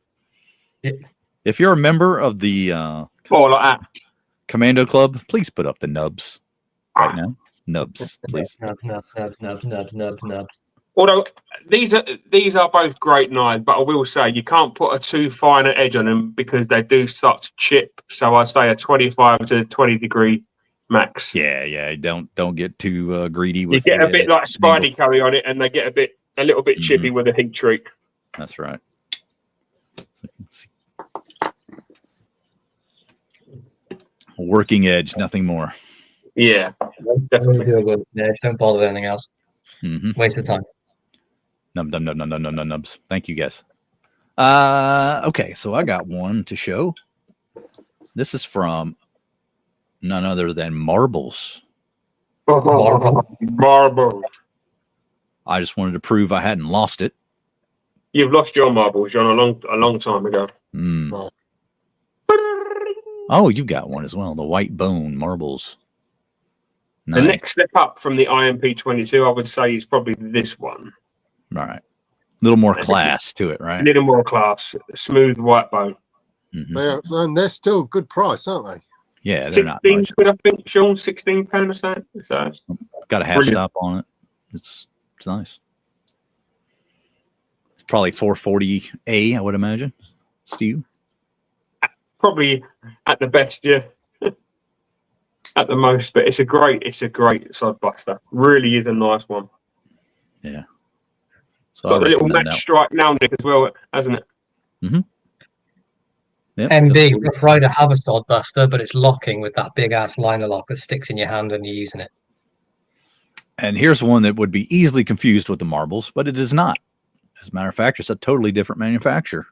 Speaker 2: it?
Speaker 1: If you're a member of the
Speaker 3: like that.
Speaker 1: Commando Club, please put up the nubs right now. Nubs, please.
Speaker 2: Nubs.
Speaker 3: Although these are both great knives, but I will say you can't put a too fine an edge on them because they do start to chip. So I say a 25 to 20 degree max.
Speaker 1: Yeah. Don't get too greedy with.
Speaker 3: You get a bit like Spidey curry on it, and they get a little bit chippy with a heat treat.
Speaker 1: That's right. A working edge, nothing more.
Speaker 3: Yeah, definitely.
Speaker 2: Don't bother with anything else. Waste of time.
Speaker 1: Nubs. Thank you, guys. Okay, so I got one to show. This is from none other than Marbles.
Speaker 3: Marbles.
Speaker 1: I just wanted to prove I hadn't lost it.
Speaker 3: You've lost your marbles, John, a long time ago.
Speaker 1: Mm. Oh, you've got one as well. The white bone marbles.
Speaker 3: The
Speaker 1: Nice.
Speaker 3: next step up from the IMP22, I would say, is probably this one.
Speaker 1: All right. A little more class to it,
Speaker 3: A
Speaker 1: right?
Speaker 3: little more class. Smooth white bone.
Speaker 1: Mm-hmm.
Speaker 4: And they're still good price, aren't they?
Speaker 1: Yeah, they're not
Speaker 3: 16
Speaker 1: much.
Speaker 3: quid, I think, Sean. £16 or so. So
Speaker 1: Got a half
Speaker 3: Brilliant.
Speaker 1: stop on it. It's nice. It's probably 440A, I would imagine. Steve?
Speaker 3: probably at the best, yeah. At the most, but it's a great Sodbuster. Really is a nice one.
Speaker 1: Yeah. So
Speaker 3: Got
Speaker 1: I
Speaker 3: the little
Speaker 1: recommend
Speaker 3: match
Speaker 1: that.
Speaker 3: stripe now, Nick, as well, hasn't it?
Speaker 1: Mm-hmm. Yep.
Speaker 2: MD, Rough Rider have a Sodbuster, but it's locking with that big ass liner lock that sticks in your hand when you're using it.
Speaker 1: And here's one that would be easily confused with the marbles, but it is not. As a matter of fact, it's a totally different manufacturer.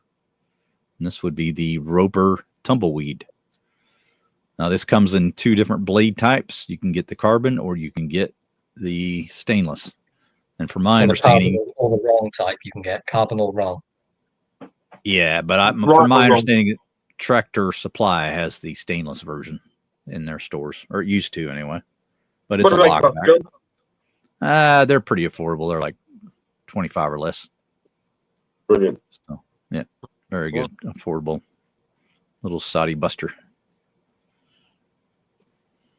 Speaker 1: And this would be the Roper Tumbleweed. Now, this comes in two different blade types. You can get the carbon or you can get the stainless. And from my understanding...
Speaker 2: Or the wrong type you can get, carbon or wrong.
Speaker 1: Yeah, but from my understanding, Tractor Supply has the stainless version in their stores, or it used to anyway. But it's a lockback. They're pretty affordable. They're like 25 or less.
Speaker 3: Brilliant.
Speaker 1: So, yeah, very good, affordable little Sodbuster.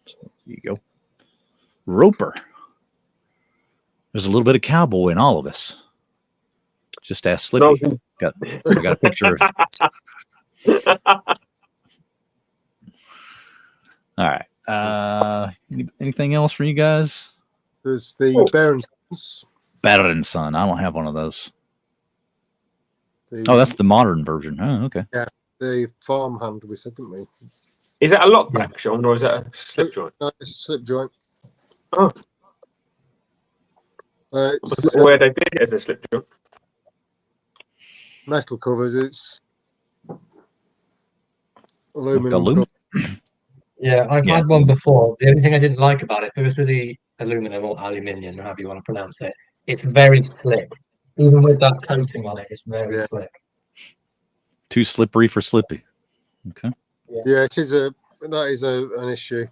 Speaker 1: So there you go. Roper. There's a little bit of cowboy in all of us. Just ask Slippy. We got a picture of all right. Anything else for you guys?
Speaker 4: There's the Barons.
Speaker 1: Better than Son. I don't have one of those. That's the modern version. Oh, okay.
Speaker 4: Yeah, the farmhand we said, didn't we?
Speaker 3: Is that a lockback, Sean, or is that a slip joint?
Speaker 4: No, it's a slip joint.
Speaker 3: Oh. Where they did it as a slip joint.
Speaker 4: Metal covers, it's aluminum.
Speaker 2: Yeah, I've had one before. The only thing I didn't like about it, if it was really aluminum or aluminium, however you want to pronounce it, it's very slick. Even with that coating on it, it's very slick.
Speaker 1: Too slippery for Slippy. Okay.
Speaker 4: Yeah, it is that is an issue.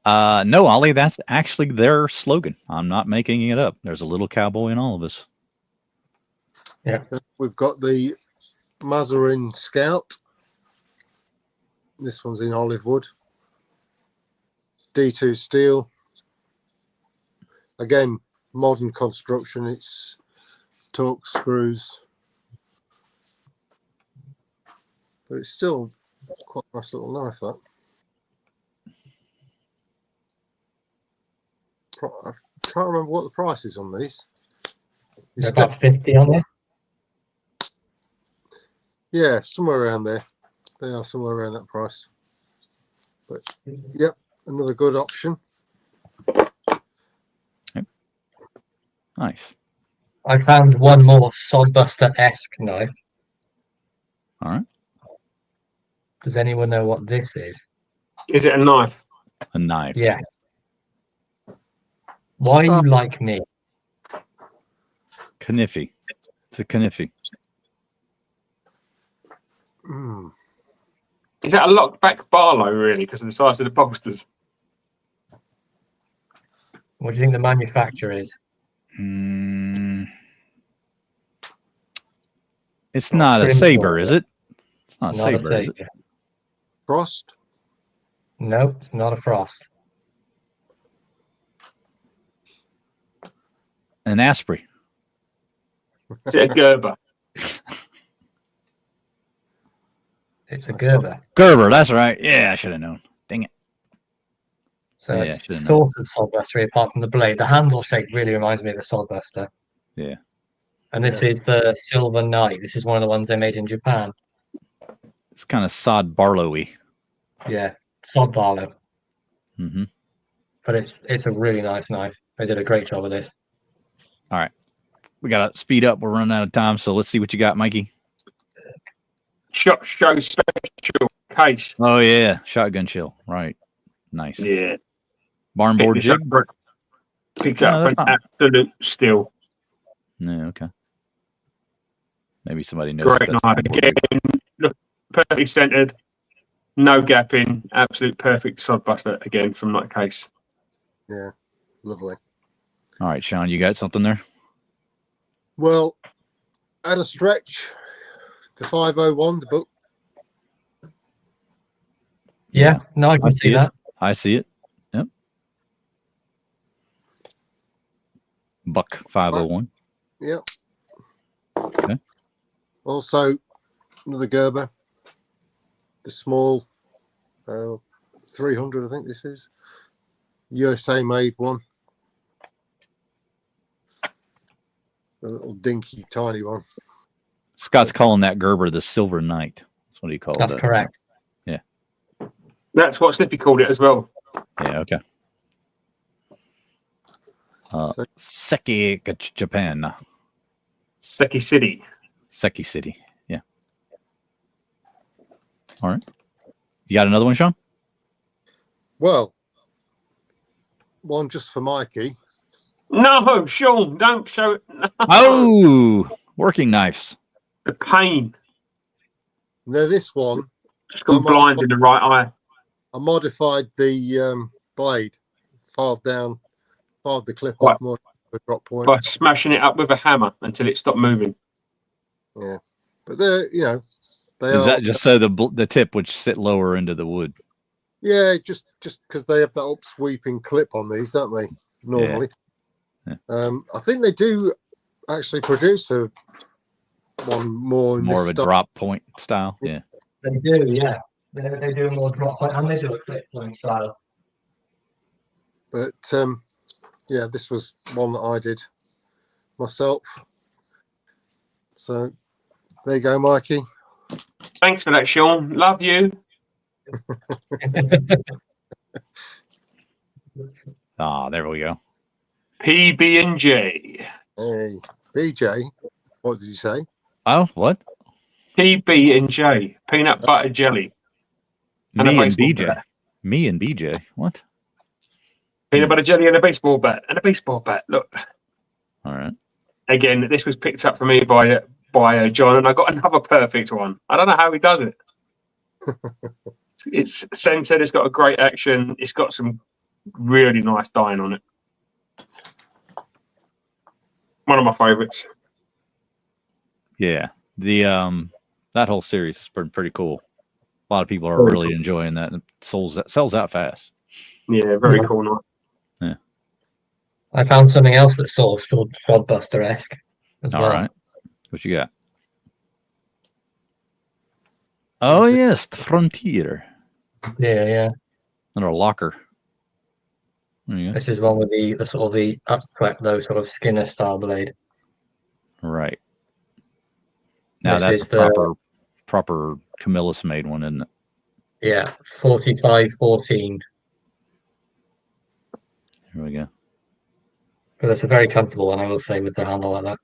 Speaker 1: No, Ollie, that's actually their slogan. I'm not making it up. There's a little cowboy in all of us.
Speaker 2: Yeah.
Speaker 4: We've got the Mazarin Scout. This one's in olive wood. D2 steel. Again, modern construction. It's torque screws. But it's still quite a nice little knife, that. I can't remember what the price is on these.
Speaker 2: It's about 50 on there.
Speaker 4: Yeah, somewhere around there. They are somewhere around that price. But yep, another good option.
Speaker 1: Yep. Nice.
Speaker 2: I found one more Sodbuster-esque knife.
Speaker 1: All right.
Speaker 2: Does anyone know what this is?
Speaker 3: Is it a knife?
Speaker 1: A knife.
Speaker 2: Yeah. Why you like me?
Speaker 1: Kniffy. It's a kniffy.
Speaker 4: Mm.
Speaker 3: Is that a lockback Barlow, really, because of the size of the bolsters?
Speaker 2: What do you think the manufacturer is?
Speaker 1: It's not a Saber, is it? It's not a
Speaker 2: Not
Speaker 1: Saber,
Speaker 2: a
Speaker 1: is it?
Speaker 4: Frost?
Speaker 2: Nope, it's not a Frost.
Speaker 1: An Asprey.
Speaker 3: Is it a Gerber?
Speaker 2: It's a Gerber.
Speaker 1: Gerber, that's right. Yeah, I should have known. Dang it.
Speaker 2: So
Speaker 1: Yeah,
Speaker 2: it's
Speaker 1: should've
Speaker 2: sort of Sodbuster apart from the blade. The handle shape really reminds me of a Sodbuster.
Speaker 1: Yeah.
Speaker 2: And this is the Silver Knight. This is one of the ones they made in Japan.
Speaker 1: It's kind of Sod Barlowy.
Speaker 2: Yeah, Sod Barlow.
Speaker 1: Mm-hmm.
Speaker 2: But it's a really nice knife. They did a great job with this.
Speaker 1: All right. We got to speed up. We're running out of time. So let's see what you got, Mikey.
Speaker 3: Shot show special case.
Speaker 1: Oh, yeah. Shotgun chill. Right. Nice.
Speaker 3: Yeah.
Speaker 1: Barnboard jig.
Speaker 3: Picked up for an absolute steal.
Speaker 1: Yeah, okay. Maybe somebody knows.
Speaker 3: Great knife. Again, look, perfectly centered, no gapping, absolute perfect Sodbuster again from Nutcase.
Speaker 4: Yeah, lovely.
Speaker 1: All right, Sean, you got something there?
Speaker 4: Well, at a stretch, the 501, the book.
Speaker 2: Yeah, no, I can see that.
Speaker 1: I see it. Yep. Buck 501.
Speaker 4: Yep.
Speaker 1: Okay.
Speaker 4: Also, another Gerber, the small 300, I think this is. USA made one. A little dinky, tiny one.
Speaker 1: Scott's calling that Gerber the Silver Knight. That's what he called it.
Speaker 2: That's correct.
Speaker 1: Yeah.
Speaker 3: That's what Slippy called it as well.
Speaker 1: Yeah, okay. Seki, Japan.
Speaker 3: Seki City.
Speaker 1: Seki City. Yeah. All right. You got another one, Sean?
Speaker 4: Well, one just for Mikey.
Speaker 3: No, Sean, don't show it. No.
Speaker 1: Oh, working knives.
Speaker 3: The pain.
Speaker 4: Now this one,
Speaker 3: Just gone blind in the right eye.
Speaker 4: I modified the blade, filed the clip off more with drop point.
Speaker 3: By smashing it up with a hammer until it stopped moving.
Speaker 4: Yeah, but they're they
Speaker 1: Is
Speaker 4: are.
Speaker 1: that just so the tip would sit lower into the wood?
Speaker 4: Yeah, just because they have that upsweeping clip on these, don't they? Normally,
Speaker 1: Yeah.
Speaker 4: I think they do actually produce one more
Speaker 1: More of a drop point style. Yeah.
Speaker 2: They do, yeah. They do a more drop point and they do a clip point style.
Speaker 4: But yeah, this was one that I did myself. So there you go, Mikey.
Speaker 3: Thanks for that, Sean. Love you.
Speaker 1: There we go.
Speaker 3: PB&J.
Speaker 4: Hey, BJ, what did you say?
Speaker 1: Oh, what?
Speaker 3: PB&J. Peanut butter jelly. And a
Speaker 1: Me and
Speaker 3: baseball
Speaker 1: BJ.
Speaker 3: bat.
Speaker 1: Me and BJ. What?
Speaker 3: Peanut butter jelly and a baseball bat. And a baseball bat. Look.
Speaker 1: All right.
Speaker 3: Again, this was picked up for me by John, and I got another perfect one. I don't know how he does it. It's centered. It's got a great action. It's got some really nice dying on it. One of my favorites.
Speaker 1: Yeah. The that whole series has been pretty cool. A lot of people are really enjoying that, and it sells out fast.
Speaker 3: Yeah, very cool night.
Speaker 1: Yeah.
Speaker 2: I found something else that's sort of Sodbuster-esque as
Speaker 1: All
Speaker 2: well.
Speaker 1: right. What you got? Oh yes, the Frontier.
Speaker 2: Yeah.
Speaker 1: Another locker. There you go.
Speaker 2: This is one with the sort of the upswept, though, sort of Skinner style blade.
Speaker 1: Right. Now
Speaker 2: This
Speaker 1: that's
Speaker 2: is
Speaker 1: the proper Camillus made one, isn't it?
Speaker 2: Yeah, 45-14.
Speaker 1: Here we go.
Speaker 2: But it's a very comfortable one, I will say, with the handle like that.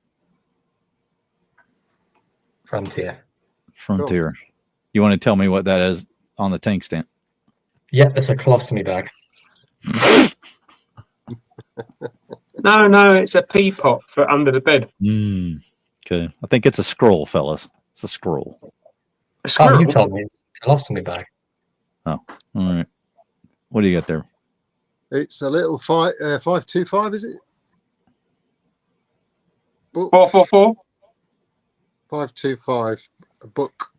Speaker 2: Frontier.
Speaker 1: Frontier. You want to tell me what that is on the tank stand?
Speaker 2: Yep, it's a colostomy bag.
Speaker 3: No, it's a pea pot for under the bed.
Speaker 1: Okay. I think it's a scroll, fellas. It's a scroll.
Speaker 3: A
Speaker 2: Oh,
Speaker 3: squirrel.
Speaker 2: you told me. Colostomy bag.
Speaker 1: Oh, all right. What do you got there?
Speaker 4: It's a little 525, is it? Book
Speaker 3: 444.
Speaker 4: 525, a book.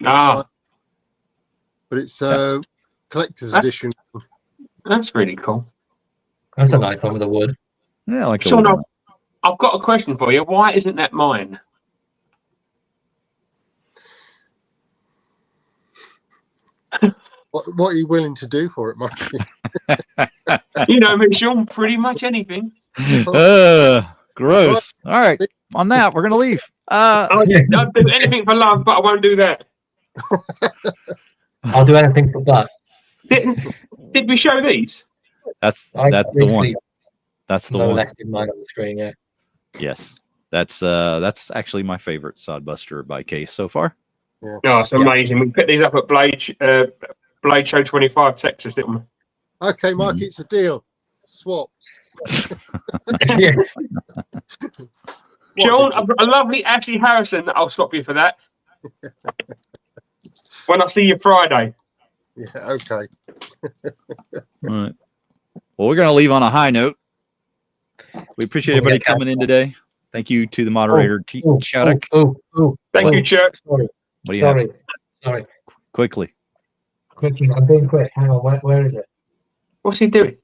Speaker 3: Ah,
Speaker 4: But it's collector's
Speaker 3: That's-
Speaker 4: edition.
Speaker 3: that's really cool.
Speaker 2: That's a nice one with the wood.
Speaker 1: Yeah, I like the
Speaker 3: Sean,
Speaker 1: wood.
Speaker 3: I've got a question for you. Why isn't that mine?
Speaker 4: What are you willing to do for it, Mikey?
Speaker 3: You know me, Sean, pretty much anything.
Speaker 1: Gross. All right. On that, we're gonna leave.
Speaker 3: I'll do anything for love, but I won't do that.
Speaker 2: I'll do anything for butt.
Speaker 3: Did we show these?
Speaker 1: That's
Speaker 2: I
Speaker 1: the one.
Speaker 2: briefly
Speaker 1: That's the one.
Speaker 2: molested mine on the screen, yeah.
Speaker 1: Yes. That's actually my favorite Sodbuster by Case so far.
Speaker 4: Yeah.
Speaker 3: Oh, it's amazing. We picked these up at Blade Show 25, Texas, didn't we?
Speaker 4: Okay, Mikey, it's a deal. Swap.
Speaker 2: Yeah.
Speaker 3: John, I've got a lovely Ashley Harrison. I'll stop you for that. When I see you Friday.
Speaker 4: Yeah, okay.
Speaker 1: All right. Well, we're going to leave on a high note. We appreciate everybody coming in today. Thank you to the moderator, Chaddock.
Speaker 3: Thank you, Chuck.
Speaker 2: Sorry.
Speaker 1: What do you have?
Speaker 2: Sorry.
Speaker 1: Quickly.
Speaker 2: I'm being quick. Hang on. Where is it?
Speaker 3: What's he doing?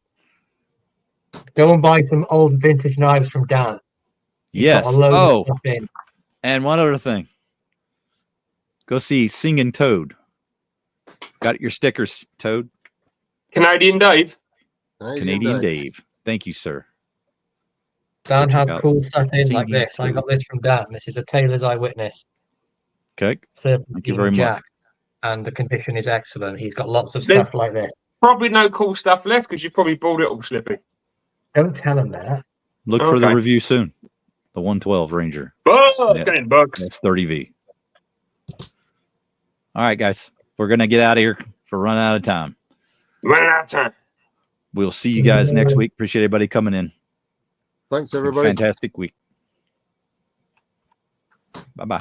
Speaker 2: Go and buy some old vintage knives from Dan. He's
Speaker 1: Yes.
Speaker 2: got a load of stuff in.
Speaker 1: And one other thing. Go see Singing Toad. Got your stickers, Toad?
Speaker 3: Canadian Dave.
Speaker 1: Canadian Dave. Thank you, sir.
Speaker 2: Dan has cool stuff in like
Speaker 1: Singing
Speaker 2: this. I got this from Dan. This is a Taylor's Eyewitness.
Speaker 1: Okay.
Speaker 2: Thank
Speaker 1: you very much.
Speaker 2: And the condition is excellent. He's got lots of stuff like this.
Speaker 3: Probably no cool stuff left because you probably bought it all, Slippy.
Speaker 2: Don't tell him that.
Speaker 1: Look for the review soon. The 112 Ranger.
Speaker 3: $10.
Speaker 1: That's 30V. All right, guys. We're going to get out of here for running out of time.
Speaker 3: Running out of time.
Speaker 1: We'll see you guys next week. Appreciate everybody coming in.
Speaker 4: Thanks, everybody.
Speaker 1: Fantastic week. Bye-bye.